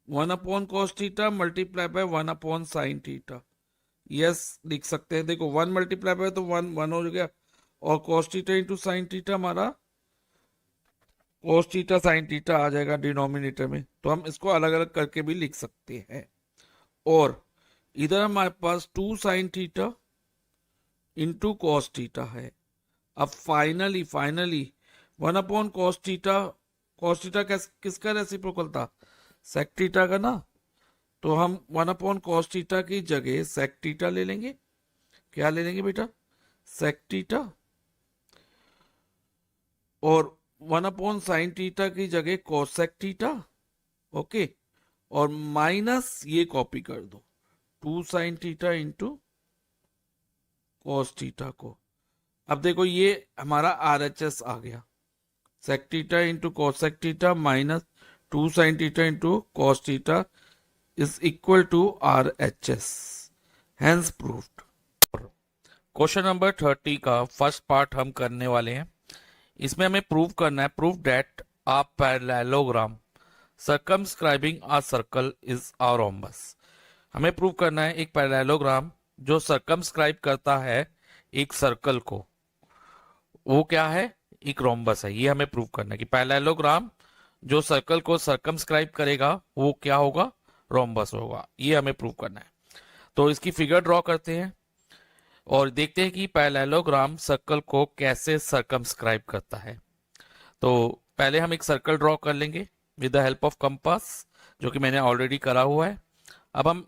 1 upon cos theta multiply by 1 upon sine theta, yes लिख सकते हैं। देखो 1 मल्टीप्लाई बाय तो 1 1 हो गया, और cos theta into sine theta हमारा कॉस थीटा साइन थीटा आ जाएगा डिनोमिनेटर में, तो हम इसको अलग अलग करके भी लिख सकते हैं। और इधर हमारे पास 2 sine theta into cos theta है। अब फाइनली 1 अपॉन कॉस थीटा किसका रेसिप्रोकल था, सेक थीटा का ना, तो हम 1 अपॉन कॉस थीटा की जगह सेक थीटा ले लेंगे। क्या ले लेंगे बेटा, सेक थीटा, और 1 अपॉन साइन थीटा की जगह कोसेक थीटा। ओके, और माइनस ये कॉपी कर दो 2 sine theta into cos theta को। अब देखो ये हमारा RHS आ गया, sec theta into cosec theta minus 2 sin theta into cos theta is equal to RHS, hence proved. Question number 30 का फर्स्ट पार्ट हम करने वाले हैं। इसमें हमें प्रूव करना है, prove that a parallelogram circumscribing a circle is a rhombus. हमें प्रूव करना है एक पैरेललोग्राम जो सर्कमस्क्राइब करता है एक सर्कल को, वो क्या है, एक रोम्बस है। ये हमें प्रूव करना है कि पैरेललोग्राम जो सर्कल को सर्कमस्क्राइब करेगा वो क्या होगा, रोम्बस होगा। ये हमें प्रूव करना है। तो इसकी फिगर ड्रॉ करते हैं और देखते हैं कि पैरेललोग्राम सर्कल को कैसे सर्कमस्क्राइब करता है। तो पहले हम एक सर्कल ड्रॉ कर लेंगे with the help of compass, जो कि मैंने ऑलरेडी करा हुआ है। अब हम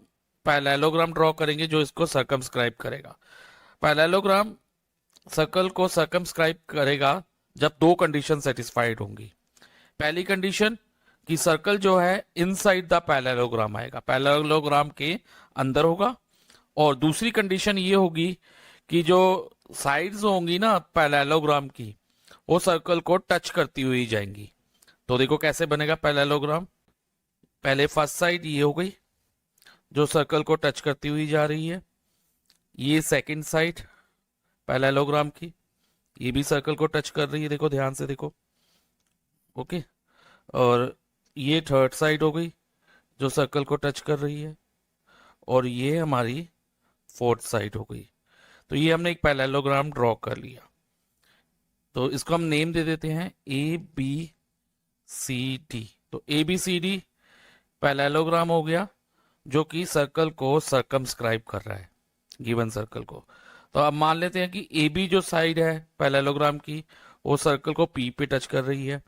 पैरेललोग्राम ड्रॉ करेंगे जो इसको सर्कमस्क्राइब करेगा। पैरेललोग्राम सर्कल को सर्कमस्क्राइब करेगा जब दो कंडीशन सेटिस्फाइड होंगी। पहली कंडीशन कि सर्कल जो है इनसाइड द पैरेललोग्राम आएगा, पैरेललोग्राम के अंदर होगा। और दूसरी कंडीशन ये होगी कि जो साइड्स होंगी ना पैरेललोग्राम की, वो सर्कल को टच करती हुई जाएंगी। तो देखो कैसे बनेगा पैरेललोग्राम। पहले फर्स्ट साइड ये हो गई जो सर्कल को टच करती हुई जा रही है, ये सेकंड साइड पैरेललोग्राम की, ये भी सर्कल को टच कर रही है, देखो ध्यान से देखो, ओके। और ये थर्ड साइड हो गई जो सर्कल को टच कर रही है, और ये हमारी फोर्थ साइड हो गई। तो ये हमने एक पैरेललोग्राम ड्रॉ कर लिया। तो इसको हम नेम दे देते हैं ABCD। तो ABCD पैरेललोग्राम हो गया जो कि सर्कल को सर्कमस्क्राइब कर रहा है, गिवन सर्कल को। तो अब मान लेते हैं कि AB जो साइड है पैरेललोग्राम की, वो सर्कल को P पे टच कर रही है,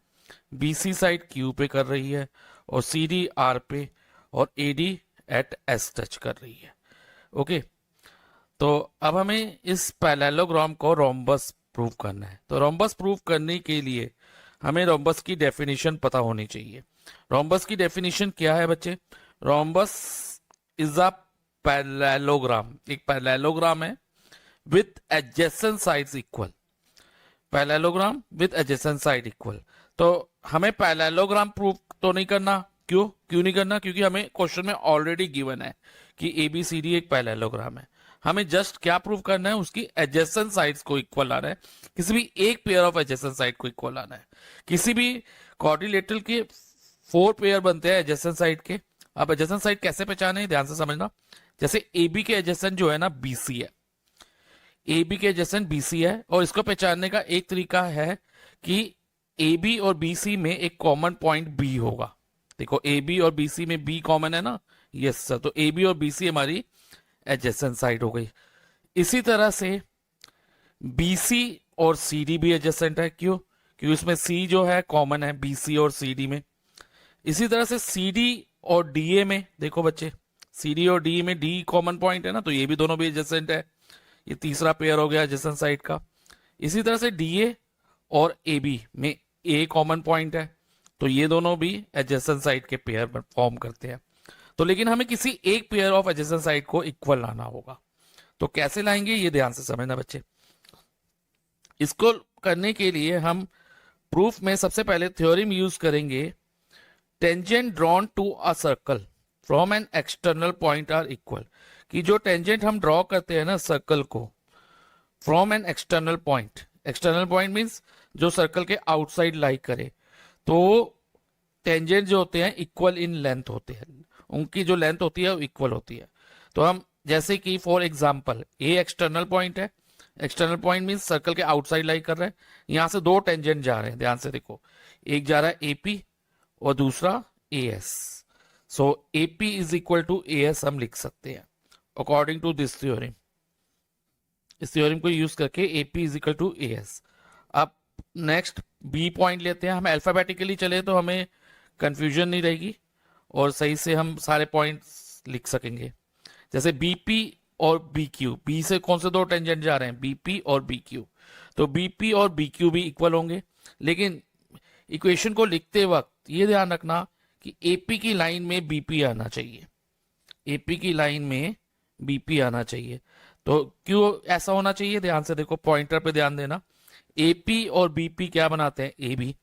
BC साइड Q पे कर रही है, और CD R पे, और AD एट S टच कर रही है, ओके। तो अब हमें इस पैरेललोग्राम को रोम्बस प्रूव करना है। तो रोम्बस प्रूव करने के लिए हमें रोम्बस की डेफिनेशन पता होनी चाहिए। रोम्बस की डेफिनेशन क्या है बच्चे? रोम्बस इज अ पैरेललोग्राम, एक पैरेललोग्राम है with adjacent sides equal, parallelogram with adjacent side equal. तो हमें पैरेललोग्राम प्रूव तो नहीं करना, क्यों नहीं करना? क्योंकि हमें क्वेश्चन में ऑलरेडी गिवन है कि ABCD एक पैरेललोग्राम है। हमें जस्ट क्या प्रूव करना है, उसकी एडजेसेंट साइड्स को इक्वल लाना है, किसी भी एक पेयर ऑफ एडजेसेंट साइड को इक्वल लाना है। किसी भी क्वाड्रिलेटरल के 4 पेयर बनते हैं एडजेसेंट साइड के। अब एडजेसेंट साइड कैसे पहचाने, ध्यान से समझना। जैसे AB के एडजेसेंट जो है ना BC है, AB के एडजेसेंट BC है, और इसको पहचानने का एक तरीका है कि AB और BC में एक कॉमन पॉइंट B होगा। देखो AB और BC में B कॉमन है ना, यस सर। तो AB और BC हमारी एडजेसेंट साइड हो गई। इसी तरह से BC और CD भी एडजेसेंट है, क्योंकि उसमें C जो है कॉमन है BC और CD में। इसी तरह से CD और DA में, देखो बच्चे, CD और DA में D कॉमन पॉइंट है ना, तो ये भी दोनों भी एडजेसेंट है। ये तीसरा पेयर हो गया एडजेसेंट साइड का। इसी तरह से DA और AB में A कॉमन पॉइंट है, तो ये दोनों भी एडजेसेंट साइड के पेयर फॉर्म करते हैं। तो लेकिन हमें किसी एक पेयर ऑफ एडजेसेंट साइड को इक्वल लाना होगा। तो कैसे लाएंगे, ये ध्यान से समझना बच्चे। इसको करने के लिए हम प्रूफ में सबसे पहले थ्योरम यूज करेंगे, tangent drawn to a circle from an external point are equal. कि जो टेंजेंट हम ड्रॉ करते हैं ना सर्कल को, from an external point means जो सर्कल के आउटसाइड लाई करे, तो टेंजेंट जो होते हैं इक्वल इन लेंथ होते हैं, उनकी जो लेंथ होती है वो इक्वल होती है। तो हम जैसे कि for example A external point है, एक्सटर्नल पॉइंट मींस सर्कल के आउटसाइड लाई कर रहे हैं, यहां से दो टेंजेंट जा रहे हैं, ध्यान से देखो, एक जा रहा है AP और दूसरा AS। So AP is equal to AS हम लिख सकते हैं अकॉर्डिंग टू दिस थ्योरम। इस थ्योरम को यूज करके AP is equal to AS। अब नेक्स्ट B पॉइंट लेते हैं। हम अल्फाबेटिकली चले तो हमें कंफ्यूजन नहीं रहेगी और सही से हम सारे पॉइंट्स लिख सकेंगे। जैसे BP और BQ, B से कौन से दो टेंजेंट जा रहे हैं, BP और BQ, तो BP और BQ भी इक्वल होंगे। लेकिन इक्वेशन को लिखते वक्त ये ध्यान रखना कि AP की लाइन में BP आना चाहिए, AP की लाइन में BP आना चाहिए, तो क्यों ऐसा होना चाहिए, ध्यान से देखो, पॉइंटर पे ध्यान देना। एपी और बीपी क्या बनाते हैं, एबी।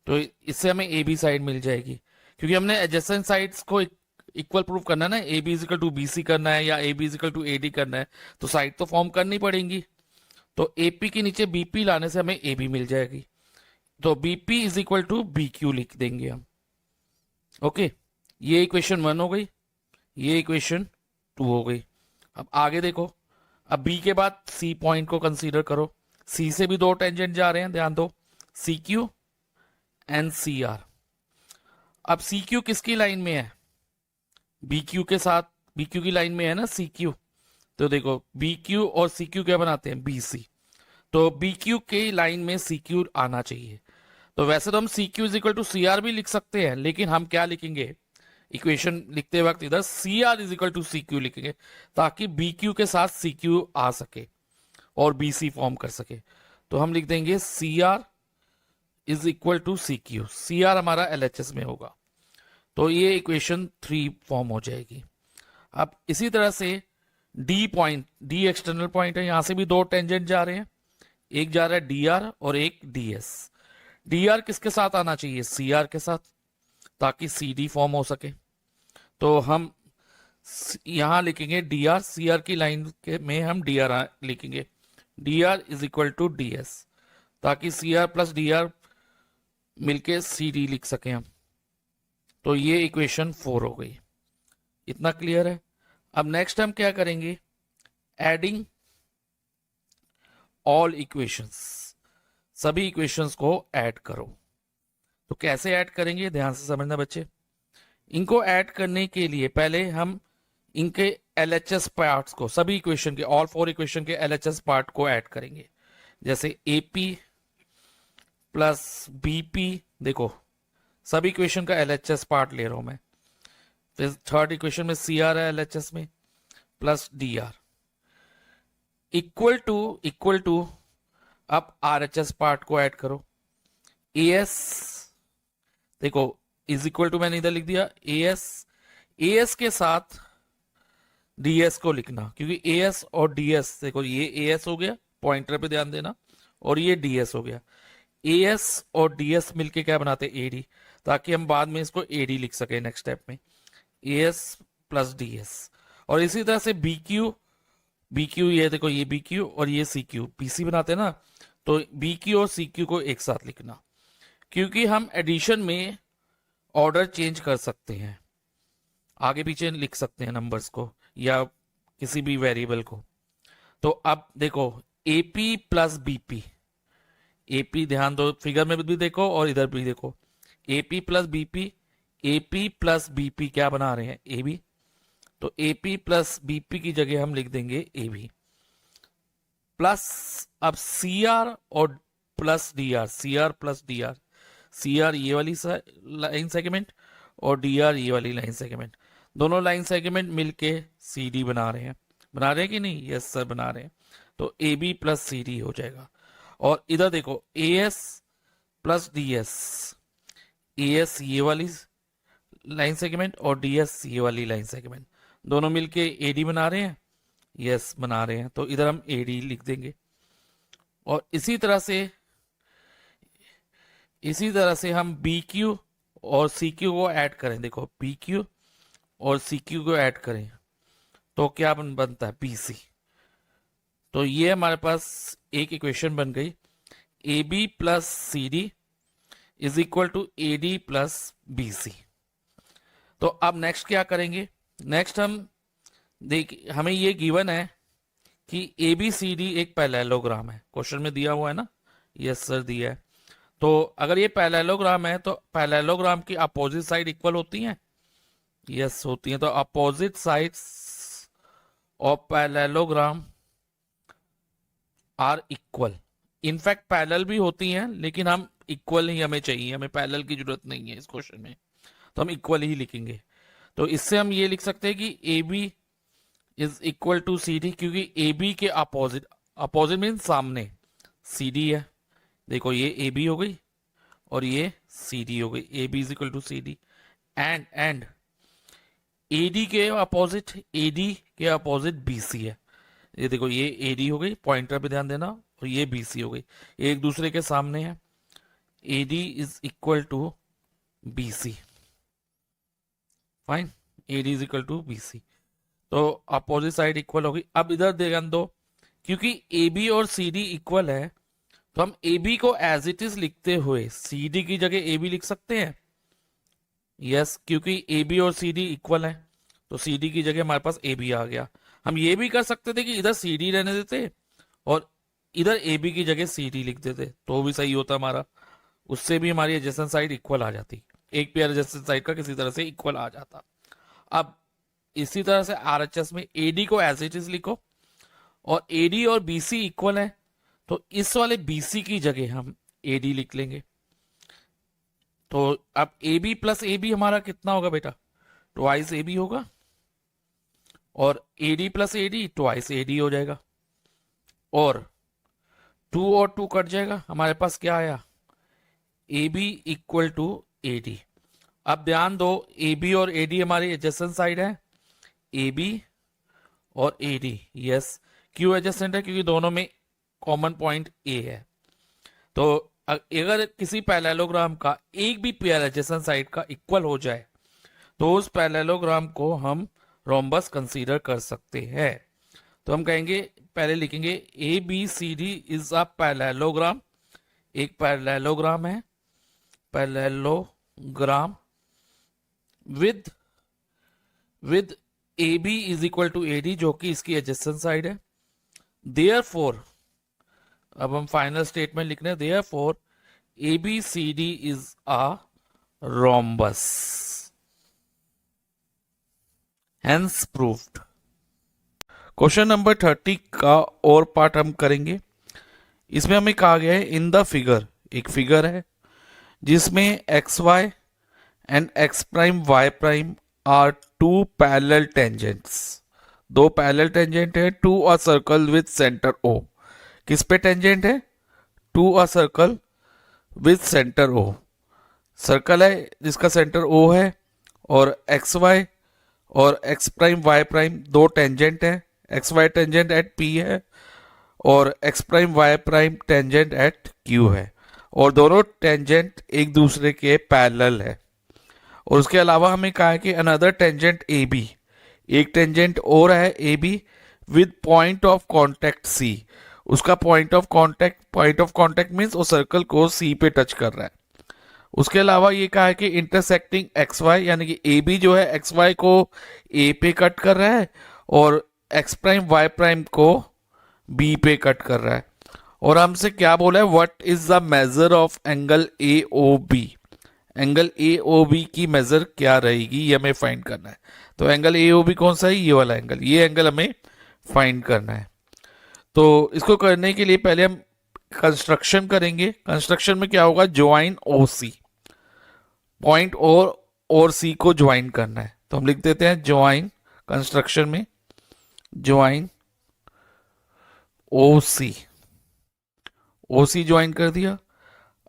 तो इससे हमें ए बी साइड मिल जाएगी, क्योंकि हमने एडजेसेंट साइड्स को इक्वल प्रूव करना है ना, A B equal to B C करना है या A B equal to A D करना है, तो साइड तो फॉर्म करनी पड़ेगी। तो एपी के नीचे बीपी लाने से हमें ए बी मिल जाएगी, तो BP is equal to B Q लिख देंगे हम। ओके, ये इक्वेशन 1 हो गई, ये इक्वेशन 2 हो गई। अब आगे देखो, अब बी के बाद सी पॉइंट को कंसीडर करो। सी से भी दो टेंजेंट जा रहे हैं, ध्यान दो, C Q and C R. अब सी क्यू किसकी लाइन में है, बी क्यू के साथ, बी क्यू की लाइन में है ना सी क्यू। तो देखो बी क्यू और सी क्यू क्या बनाते हैं, बी सी। तो बी क्यू के लाइन में सी क्यू आना चाहिए। तो वैसे तो हम C Q is equal to C R भी लिख सकते हैं, लेकिन हम क्या लिखेंगे, इक्वेशन लिखते वक्त इधर C R is equal to C Q लिखेंगे, ताकि बी क्यू के साथ सी क्यू आ सके और बी सी फॉर्म कर सके। तो हम लिख देंगे C R is equal to C Q, C R हमारा LHS में होगा। तो ये इक्वेशन 3 फॉर्म हो जाएगी। अब इसी तरह से D point, D external point है, यहां से भी दो टेंजेंट जा रहे हैं, एक जा रहा है DR और एक DS। DR किसके साथ आना चाहिए, CR के साथ, ताकि CD फॉर्म हो सके। तो हम यहां लिखेंगे DR, CR की लाइन के में हम DR लिखेंगे, DR is equal to DS, ताकि CR प्लस DR मिलके CD लिख सके हम। तो ये इक्वेशन 4 हो गई। इतना क्लियर है। अब नेक्स्ट हम क्या करेंगे, एडिंग ऑल इक्वेशंस, सभी इक्वेशंस को ऐड करो। तो कैसे ऐड करेंगे, ध्यान से समझना बच्चे। इनको ऐड करने के लिए पहले हम इनके LHS पार्ट्स को, सभी इक्वेशन के, ऑल 4 इक्वेशन के LHS पार्ट को ऐड करेंगे। जैसे AP प्लस BP, देखो सभी इक्वेशन का LHS पार्ट ले रहा हूं मैं। फिर थर्ड इक्वेशन में CR है LHS में, प्लस DR इक्वल टू अब RHS पार्ट को ऐड करो। AS, देखो इज इक्वल टू मैंने इधर लिख दिया AS के साथ DS को लिखना, क्योंकि AS और DS, देखो ये AS हो गया, पॉइंटर पे ध्यान देना, और ये DS हो गया। AS और DS मिलके क्या बनाते हैं, AD, ताकि हम बाद में इसको AD लिख सके नेक्स्ट स्टेप में, AS प्लस DS। और इसी तरह से BQ, ये देखो ये BQ और ये CQ, PC बनाते हैं ना, तो BQ और CQ को एक साथ लिखना, क्योंकि हम एडिशन में ऑर्डर चेंज कर सकते हैं, आगे पीछे लिख सकते हैं नंबर्स को या किसी भी वेरिएबल को। तो अब देखो AP प्लस BP, AP ध्यान दो, फिगर में भी देखो और इधर भी देखो, AP plus BP, AP plus BP क्या बना रहे हैं, AB। तो AP प्लस BP की जगह हम लिख देंगे AB प्लस, अब CR और plus DR, CR plus DR, CR ये वाली लाइन सेगमेंट और DR ये वाली लाइन सेगमेंट, दोनों लाइन सेगमेंट मिलके CD बना रहे हैं कि नहीं, यस सर बना रहे हैं। तो AB प्लस CD हो जाएगा। और इधर देखो AS प्लस DS, AS ये वाली लाइन सेगमेंट और DS ये वाली लाइन सेगमेंट, दोनों मिलके AD बना रहे हैं, यस बना रहे हैं। तो इधर हम AD लिख देंगे। और इसी तरह से हम BQ और CQ को ऐड करें, देखो BQ और CQ को ऐड करें तो क्या बनता है, BC। तो ये हमारे पास एक इक्वेशन बन गई, AB plus CD is equal to AD plus BC। तो अब नेक्स्ट क्या करेंगे, नेक्स्ट हम हमें ये गिवन है कि ABCD एक पैरेललोग्राम है, क्वेश्चन में दिया हुआ है ना, यस सर दिया है। तो अगर ये पैरेललोग्राम है तो पैरेललोग्राम की अपोजिट साइड इक्वल होती हैं, यस होती हैं। तो opposite sides of parallelogram are equal, in fact parallel भी होती हैं, लेकिन हम इक्वल ही हमें चाहिए, हमें पैरेलल की जरूरत नहीं है इस क्वेश्चन में, तो हम इक्वल ही लिखेंगे। तो इससे हम ये लिख सकते हैं कि AB is equal to CD, क्योंकि AB के अपोजिट मीन सामने CD है। देखो ये AB हो गई और ये CD हो गई, AB is equal to CD। And AD के अपोजिट BC है, ये देखो, ये एडी हो गई, पॉइंटर पे ध्यान देना, और ये बीसी हो गई, एक दूसरे के सामने है। AD is equal to BC, fine, AD is equal to BC, तो अपोजिट साइड इक्वल होगी। अब इधर ध्यान दो, क्योंकि ए बी और सी डी इक्वल है, तो हम ए बी को एज इट इज लिखते हुए सी डी की जगह ए बी लिख सकते हैं। यस, क्योंकि ए बी और सी डी इक्वल है, तो सी डी की जगह हमारे पास ए बी आ गया। हम ये भी कर सकते थे कि इधर सी डी रहने देते और इधर ए बी की जगह सी डी लिख देते, तो भी सही होता हमारा, उससे भी हमारी एडजेसेंट साइड इक्वल आ जाती, एक पेयर एडजेसेंट साइड का किसी तरह से इक्वल आ जाता। अब इसी तरह से आरएचएस में एडी को एज इट इज लिखो, और एडी और बीसी इक्वल है, तो इस वाले बीसी की जगह हम एडी लिख लेंगे। तो अब A B plus A B हमारा कितना होगा बेटा, ट्वाइस ए बी होगा, और A D plus A D twice A D हो जाएगा, और 2 और 2 कट जाएगा, हमारे पास क्या आया, A B equal to A D. अब ध्यान दो, ए बी और ए डी हमारी एडजेसेंट साइड है, ए बी और ए डी, यस, क्यों एडजेसेंट है, क्योंकि दोनों में कॉमन पॉइंट ए है। तो अगर किसी पैरेललोग्राम का एक भी पेयर एडजेसेंट साइड का इक्वल हो जाए, तो उस पैरेललोग्राम को हम रोम्बस कंसीडर कर सकते हैं। तो हम कहेंगे, पहले लिखेंगे A B C D is a parallelogram, एक पैरेललोग्राम है, parallelogram with A B is equal to A D, जो कि इसकी एडजेसेंट साइड है। देयरफॉर, अब हम फाइनल स्टेटमेंट लिख रहे हैं, therefore A B C D is a rhombus, hence proved. Question number 30 का और पार्ट हम करेंगे। इसमें हमें कहा गया है, इन द फिगर, एक फिगर है जिसमें X Y and X prime Y prime are two parallel tangents, दो पैरेलल टेंजेंट है to a circle with centre O. किस पे टेंजेंट है, to a circle with centre O, circle है जिसका सेंटर ओ है, और एक्स वाई और एक्स प्राइम वाई प्राइम दो टेंजेंट है, X Y tangent at P है, और X prime Y prime tangent at Q है, और दोनों टेंजेंट एक दूसरे के पैरेलल है। और उसके अलावा हमें कहा है कि अनदर टेंजेंट ए बी, एक टेंजेंट और है A B with point of contact C, उसका पॉइंट ऑफ कॉन्टेक्ट मीन्स वो सर्कल को सी पे टच कर रहा है। उसके अलावा ये कहा है कि इंटरसेक्टिंग एक्स वाई, यानी कि ए बी जो है एक्स वाई को ए पे कट कर रहा है, और एक्स प्राइम वाई प्राइम को बी पे कट कर रहा है। और हमसे क्या बोला है, what is the measure of angle A O B, angle A O B की मेजर क्या रहेगी, ये हमें फाइंड करना है। तो एंगल ए ओ बी कौन सा है, ये वाला एंगल, ये एंगल हमें फाइंड करना है। तो इसको करने के लिए पहले हम कंस्ट्रक्शन करेंगे। कंस्ट्रक्शन में क्या होगा, ज्वाइन ओ सी, पॉइंट और सी को ज्वाइन करना है। तो हम लिख देते हैं ज्वाइन, कंस्ट्रक्शन में ज्वाइन ओ सी, ओ सी ज्वाइन कर दिया।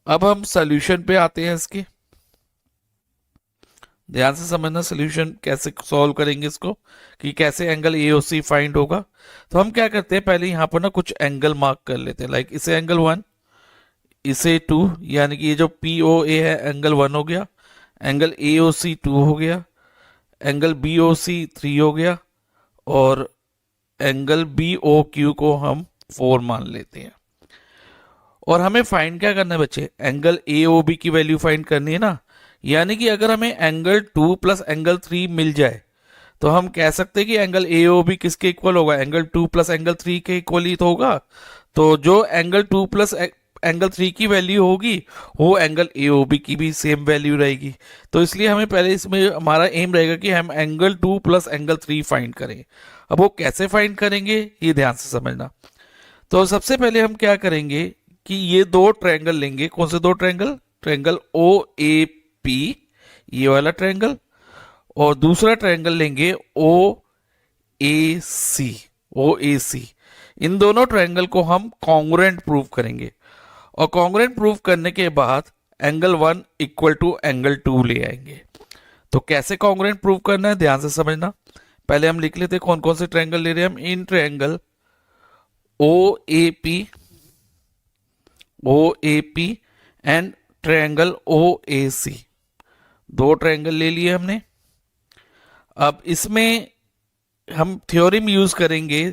अब हम सॉल्यूशन पे आते हैं इसके, ध्यान से समझना सॉल्यूशन कैसे सॉल्व करेंगे इसको, कि कैसे angle A O C find होगा। तो हम क्या करते हैं, पहले यहाँ पर ना कुछ एंगल मार्क कर लेते हैं, लाइक इसे एंगल 1, इसे 2, यानी कि ये जो पी ओ ए है एंगल 1 हो गया, एंगल ए ओ सी 2 हो गया, एंगल बी ओ सी 3 हो गया, और एंगल बी ओ क्यू को हम 4 मान लेते हैं। और हमें फाइंड क्या करना है बच्चे, एंगल ए ओ बी की वैल्यू फाइंड करनी है ना, यानी कि अगर हमें एंगल 2 प्लस एंगल 3 मिल जाए, तो हम कह सकते हैं कि एंगल ए ओ बी किसके इक्वल होगा, एंगल 2 प्लस एंगल 3 के इक्वल ही तो होगा। तो जो एंगल 2 प्लस एंगल 3 की वैल्यू होगी, वो एंगल ए ओ बी की भी सेम वैल्यू रहेगी। तो इसलिए हमें पहले इसमें हमारा एम रहेगा कि हम एंगल 2 प्लस एंगल 3 फाइंड करें। अब वो कैसे फाइंड करेंगे, ये ध्यान से समझना। तो सबसे पहले हम क्या करेंगे कि ये दो ट्रायंगल लेंगे, कौन से दो triangle, triangle O A P, ये वाला ट्रायंगल, और दूसरा ट्रायंगल लेंगे ओ ए सी, ओ ए सी। इन दोनों ट्रायंगल को हम कॉन्ग्रुएंट प्रूव करेंगे, और कॉन्ग्रुएंट प्रूव करने के बाद एंगल 1 इक्वल टू एंगल 2 ले आएंगे। तो कैसे कॉन्ग्रुएंट प्रूव करना है, ध्यान से समझना। पहले हम लिख लेते हैं कौन कौन से ट्रायंगल ले रहे हैं हम। In triangle OAP and triangle OAC, दो ट्रायंगल ले लिए हमने। अब इसमें हम थ्योरम यूज करेंगे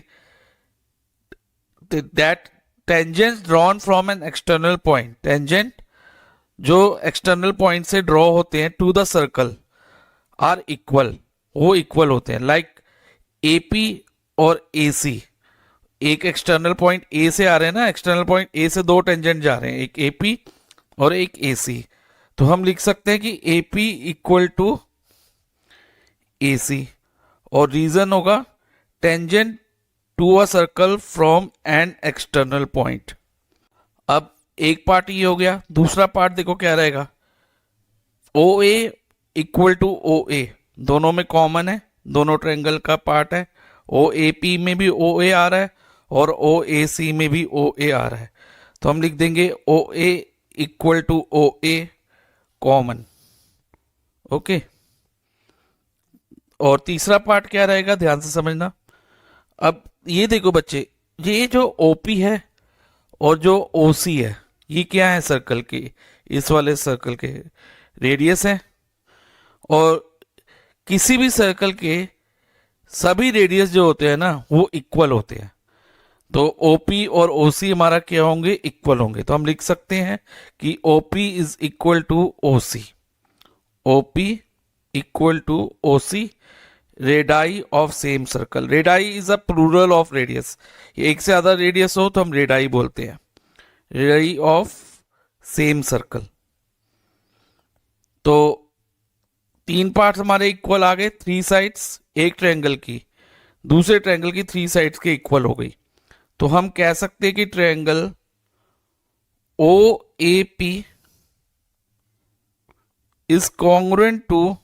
that tangent drawn from an external point, tangent जो एक्सटर्नल पॉइंट से ड्रॉ होते हैं to the circle are equal, वो इक्वल होते हैं। लाइक AP और AC, एक एक्सटर्नल पॉइंट A से आ रहे हैं ना, एक्सटर्नल पॉइंट A से दो टेंजेंट जा रहे हैं, एक AP और एक AC, तो हम लिख सकते हैं कि AP इक्वल टू AC, और रीजन होगा tangent to a circle from an external point. अब एक पार्ट ये हो गया, दूसरा पार्ट देखो क्या रहेगा, OA इक्वल टू OA, दोनों में कॉमन है, दोनों ट्रायंगल का पार्ट है। OAP में भी OA आ रहा है और OAC में भी OA आ रहा है, तो हम लिख देंगे OA equal to OA common. Okay, और तीसरा पार्ट क्या रहेगा, ध्यान से समझना। अब ये देखो बच्चे, ये जो OP है और जो OC है, ये क्या है, सर्कल के, इस वाले सर्कल के रेडियस है, और किसी भी सर्कल के सभी रेडियस जो होते हैं ना वो इक्वल होते हैं, तो OP और OC हमारा क्या होंगे, इक्वल होंगे। तो हम लिख सकते हैं कि OP is equal to OC, OP equal to OC, radii of same circle. Radii is a plural of radius, एक से ज्यादा रेडियस हो तो हम रेडाई बोलते हैं, रेडाई ऑफ सेम सर्कल। तो तीन पार्ट्स हमारे इक्वल आ गए, थ्री साइड्स एक ट्रायंगल की दूसरे ट्रायंगल की थ्री साइड्स के इक्वल हो गई, तो हम कह सकते हैं कि triangle OAP is congruent to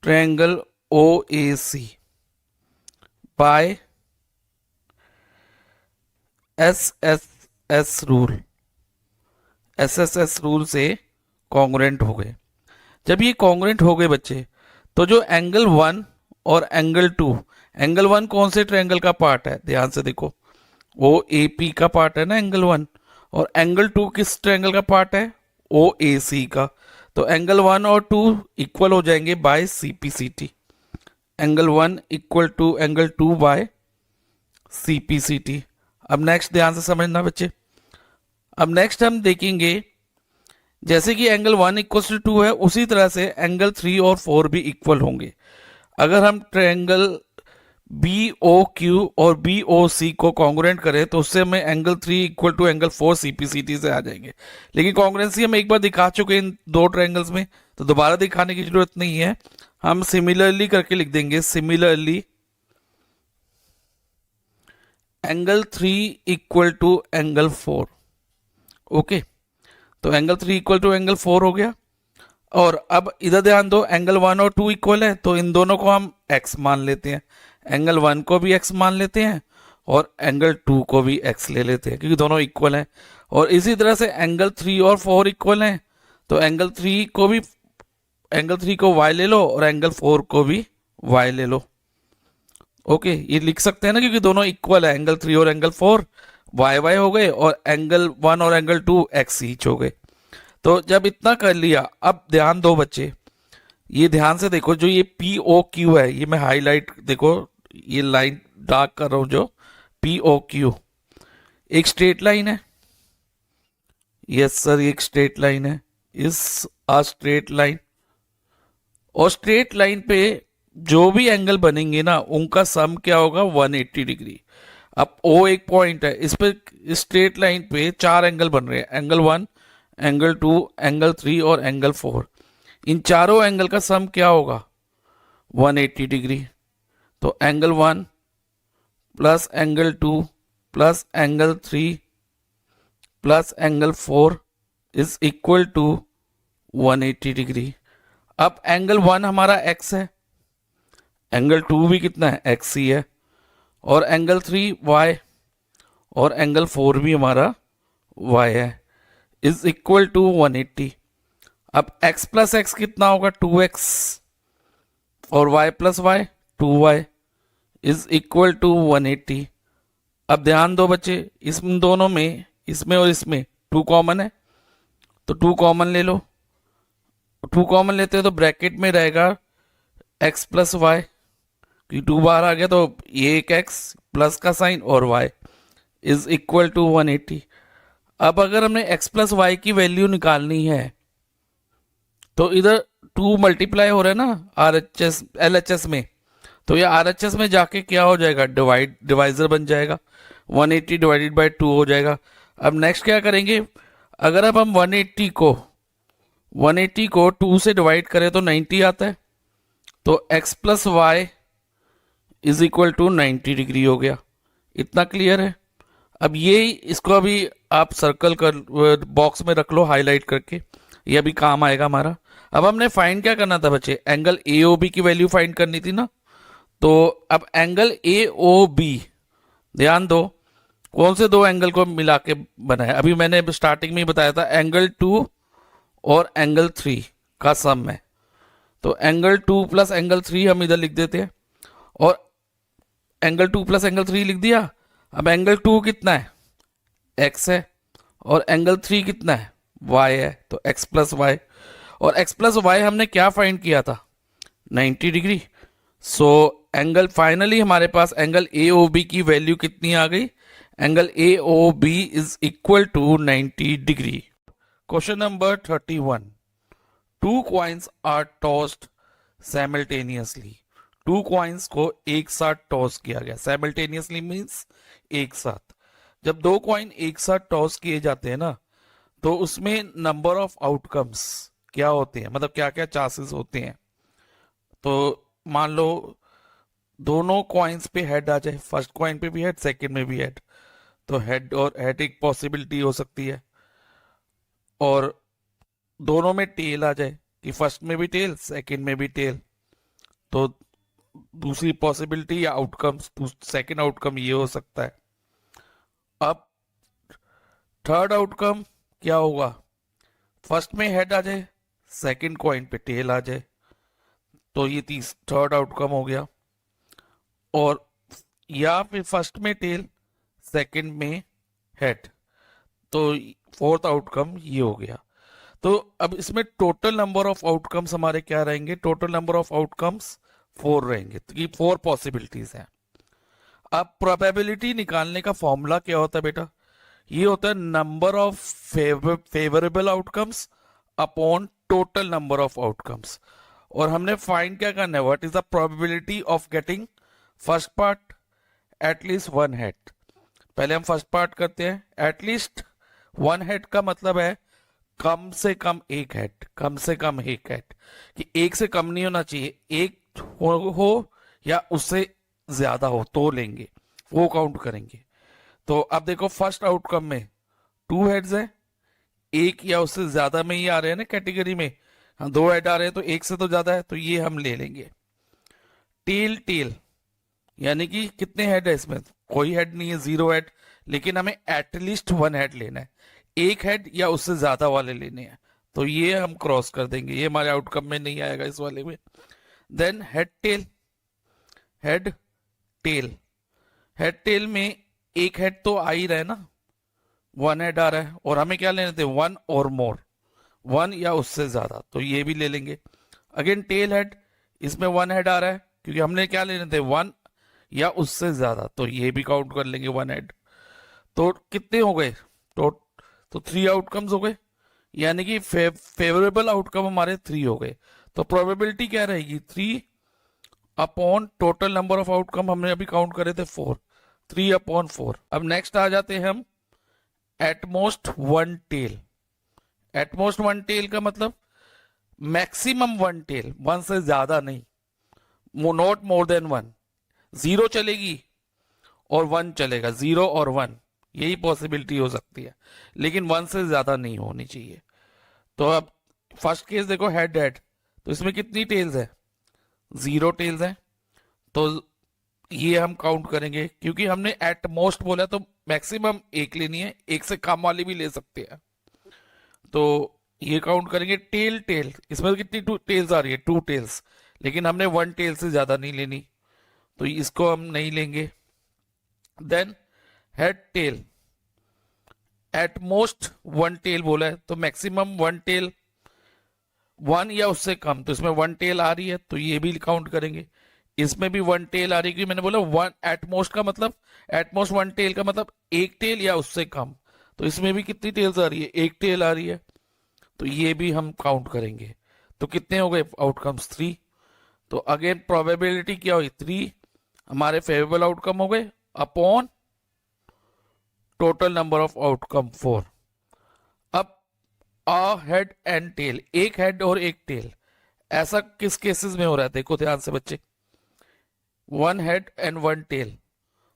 triangle OAC by SSS rule, SSS rule से कॉन्ग्रुएंट हो गए। जब ये कॉन्ग्रुएंट हो गए बच्चे, तो जो एंगल 1 और एंगल 2, एंगल 1 कौन से ट्रायंगल का पार्ट है, ध्यान से देखो, OAP का पार्ट है ना एंगल 1, और एंगल 2 किस ट्रायंगल का पार्ट है, OAC का, तो एंगल 1 और 2 इक्वल हो जाएंगे by CPCT, angle 1 equal to angle 2 by CPCT। अब नेक्स्ट ध्यान से समझना बच्चे, अब नेक्स्ट हम देखेंगे जैसे कि एंगल 1 इक्वल टू 2 है, उसी तरह से एंगल 3 और 4 भी इक्वल होंगे। अगर हम ट्रायंगल BOQ और BOC को कॉन्ग्रुएंट करें तो उससे हमें angle 3 equal to angle 4 CPCT से आ जाएंगे। लेकिन कॉन्ग्रुएंसी हम एक बार दिखा चुके हैं इन दो ट्रायंगल्स में, तो दोबारा दिखाने की जरूरत नहीं है, हम सिमिलरली करके लिख देंगे, similarly angle 3 equal to angle 4। Okay, तो एंगल 3 इक्वल टू एंगल 4 हो गया। और अब इधर ध्यान दो, एंगल 1 और 2 इक्वल है, तो इन दोनों को हम x मान लेते हैं, एंगल 1 को भी x मान लेते हैं और एंगल 2 को भी x ले लेते हैं, क्योंकि दोनों इक्वल हैं। और इसी तरह से एंगल 3 और 4 इक्वल हैं, तो एंगल 3 को y ले लो और एंगल 4 को भी y ले लो। ओके, ये लिख सकते हैं ना, क्योंकि दोनों इक्वल है, एंगल 3 और एंगल 4 y हो गए, और एंगल 1 और एंगल 2 x ईच हो गए। तो जब इतना कर लिया, अब ध्यान दो बच्चे, ये ध्यान से देखो, जो ये POQ है, ये मैं हाईलाइट, देखो ये लाइन डार्क कर रहा हूं, जो POQ एक स्ट्रेट लाइन है, यस सर, एक स्ट्रेट लाइन है, इस आ स्ट्रेट लाइन, और स्ट्रेट लाइन पे जो भी एंगल बनेंगे ना उनका सम क्या होगा, 180 डिग्री। अब O एक पॉइंट है, इस पे स्ट्रेट लाइन पे चार एंगल बन रहे हैं, एंगल 1, एंगल 2, एंगल 3 और एंगल 4, इन चारों एंगल का सम क्या होगा, 180 डिग्री। तो angle 1 plus angle 2 plus angle 3 plus angle 4 is equal to 180 degree. अब एंगल 1 हमारा x है, एंगल 2 भी कितना है, x ही है, और एंगल 3 y, और एंगल 4 भी हमारा y है, इज इक्वल टू 180। अब x प्लस एक्स कितना होगा, 2x, और y plus Y 2y, is equal to 180। अब ध्यान दो बच्चे, इस दोनों में, इसमें और इसमें 2 कॉमन है, तो 2 कॉमन ले लो। 2 कॉमन लेते हो तो ब्रैकेट में रहेगा x प्लस वाई, कि 2 बाहर आ गया तो ये एक x प्लस का साइन और y इज इक्वल टू 180। अब अगर हमने x प्लस वाई की वैल्यू निकालनी है तो इधर 2 मल्टीप्लाई हो रहा है ना RHS LHS में, तो ये RHS में जाके क्या हो जाएगा, डिवाइजर बन जाएगा, 180 डिवाइडेड बाई 2 हो जाएगा। अब नेक्स्ट क्या करेंगे, अगर अब हम 180 को 2 से डिवाइड करें तो 90 आता है, तो x plus Y is equal to 90 degree हो गया। इतना क्लियर है। अब ये इसको अभी आप सर्कल कर बॉक्स में रख लो हाईलाइट करके, ये अभी काम आएगा हमारा। अब हमने फाइंड क्या करना था बच्चे, एंगल AOB की वैल्यू फाइंड करनी थी ना। तो अब एंगल AOB, ध्यान दो कौन से दो एंगल को मिला के बना है, अभी मैंने स्टार्टिंग में ही बताया था एंगल 2 और एंगल 3 का सम है। तो एंगल 2 प्लस एंगल 3 हम इधर लिख देते हैं, और एंगल 2 प्लस एंगल 3 लिख दिया। अब एंगल 2 कितना है, x है, और एंगल 3 कितना है, y है, तो x प्लस वाई, और x प्लस वाई हमने क्या फाइंड किया था, 90 डिग्री। सो एंगल फाइनली हमारे पास एंगल AOB की वैल्यू कितनी आ गई, angle AOB is equal to 90 degree. Question number 31, 2 coins are tossed simultaneously. 2 coins को एक साथ टॉस किया गया, साइमल्टेनियसली मींस एक साथ। जब 2 कॉइन एक साथ टॉस किए जाते हैं ना, तो उसमें नंबर ऑफ आउटकम्स क्या होते हैं, मतलब क्या क्या चांसेस होते हैं। तो मान लो दोनों कॉइन्स पे हेड आ जाए, फर्स्ट कॉइन पे भी हेड, सेकंड में भी हेड, तो हेड और हेड एक पॉसिबिलिटी हो सकती है। और दोनों में टेल आ जाए, कि फर्स्ट में भी टेल सेकंड में भी टेल, तो दूसरी पॉसिबिलिटी या आउटकम्स, सेकंड आउटकम ये हो सकता है। अब थर्ड आउटकम क्या होगा, फर्स्ट में हेड आ जाए, सेकंड कॉइन पे टेल आ जाए, तो ये थर्ड आउटकम हो गया। और या फिर फर्स्ट में टेल सेकंड में हेड, तो फोर्थ आउटकम ये हो गया। तो अब इसमें टोटल नंबर ऑफ आउटकम्स हमारे क्या रहेंगे, टोटल नंबर ऑफ आउटकम्स 4 रहेंगे, तो ये 4 पॉसिबिलिटीज हैं। अब प्रोबेबिलिटी निकालने का फॉर्मूला क्या होता है बेटा, ये होता है number of favourable outcomes upon total number of outcomes. और हमने फाइंड क्या करना है, what is the probability of getting first part at least 1 head. पहले हम फर्स्ट पार्ट करते हैं, एटलीस्ट 1 हेड का मतलब है कम से कम एक हेड, कम से कम एक हेड, कि एक से कम नहीं होना चाहिए, एक हो या उससे ज्यादा हो तो लेंगे, वो काउंट करेंगे। तो अब देखो फर्स्ट आउटकम में 2 हेड्स है, एक या उससे ज्यादा में ही आ रहे हैं ना कैटेगरी में, हाँ 2 हेड आ रहे हैं तो एक से तो ज्यादा है, तो ये हम ले लेंगे। टेल टेल यानी कि कितने हेड है इसमें, कोई हेड नहीं है, 0 हेड, लेकिन हमें एटलीस्ट 1 हेड लेना है, एक हेड या उससे ज्यादा वाले लेने हैं, तो ये हम क्रॉस कर देंगे, ये हमारे आउटकम में नहीं आएगा इस वाले में। Then head tail, head tail, head tail में एक हेड तो आ ही रहा है ना, 1 हेड आ रहा है, और हमें क्या लेने थे, 1 और मोर, 1 या उससे ज्यादा, तो ये भी ले लेंगे। अगेन टेल हेड, इसमें 1 हेड आ रहा है, क्योंकि हमने क्या लेने थे, 1 या उससे ज्यादा, तो ये भी काउंट कर लेंगे 1 हेड। तो कितने हो गए, तो 3 आउटकम्स हो गए, यानी कि फेवरेबल आउटकम हमारे 3 हो गए। तो प्रोबेबिलिटी क्या रहेगी, 3 upon total number of outcome हमने अभी काउंट करे थे 4, 3 अपॉन 4। अब नेक्स्ट आ जाते हैं हम एटमोस्ट 1 टेल। एटमोस्ट 1 टेल का मतलब मैक्सिमम 1 टेल, 1 से ज्यादा नहीं, नॉट मोर देन 1, 0 चलेगी और 1 चलेगा, 0 और 1 यही पॉसिबिलिटी हो सकती है, लेकिन 1 से ज्यादा नहीं होनी चाहिए। तो अब फर्स्ट केस देखो हेड हेड, तो इसमें कितनी टेल्स है, 0 टेल्स है, तो ये हम काउंट करेंगे, क्योंकि हमने एट मोस्ट बोला तो मैक्सिमम एक लेनी है, एक से कम वाली भी ले सकते हैं, तो ये काउंट करेंगे। टेल टेल, इसमें कितनी 2 टेल्स आ रही है, 2 टेल्स, लेकिन हमने 1 टेल से ज्यादा नहीं लेनी, तो इसको हम नहीं लेंगे। Then head tail, at most one tail बोला है, तो मैक्सिमम वन टेल वन या उससे कम, तो इसमें वन टेल आ रही है तो ये भी काउंट करेंगे। इसमें भी वन टेल आ रही है, क्योंकि मैंने बोला वन एटमोस्ट का मतलब, एटमोस्ट वन टेल का मतलब एक टेल या उससे कम, तो इसमें भी कितनी टेल्स आ रही है, एक टेल आ रही है, तो ये भी हम काउंट करेंगे। तो कितने हो गए आउटकम्स, 3। तो अगेन प्रोबेबिलिटी क्या हुई, 3 हमारे फेवरेबल आउटकम हो गए upon total number of outcome 4। अब अ हेड एंड टेल, एक हेड और एक टेल, ऐसा किस केसेस में हो रहा है, देखो ध्यान से बच्चे, one head and one tail,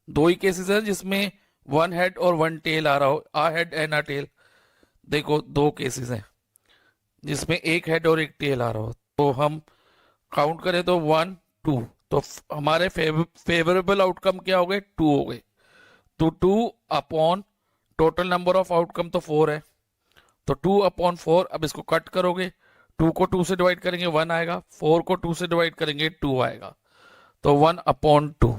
दो ही केसेस हैं जिसमें वन हेड और वन टेल आ रहा हो, a head and a tail. देखो दो केसेस हैं जिसमें एक हेड और एक टेल आ रहा हो, तो हम काउंट करें तो 1 2, तो हमारे फेवरेबल आउटकम क्या हो गए, 2 हो गए। तो 2 upon total number of outcome तो 4 है, तो 2 अपॉन 4, अब इसको कट करोगे, 2 को 2 से डिवाइड करेंगे 1 आएगा, 4 को 2 से डिवाइड करेंगे 2 आएगा, तो 1 अपॉन 2।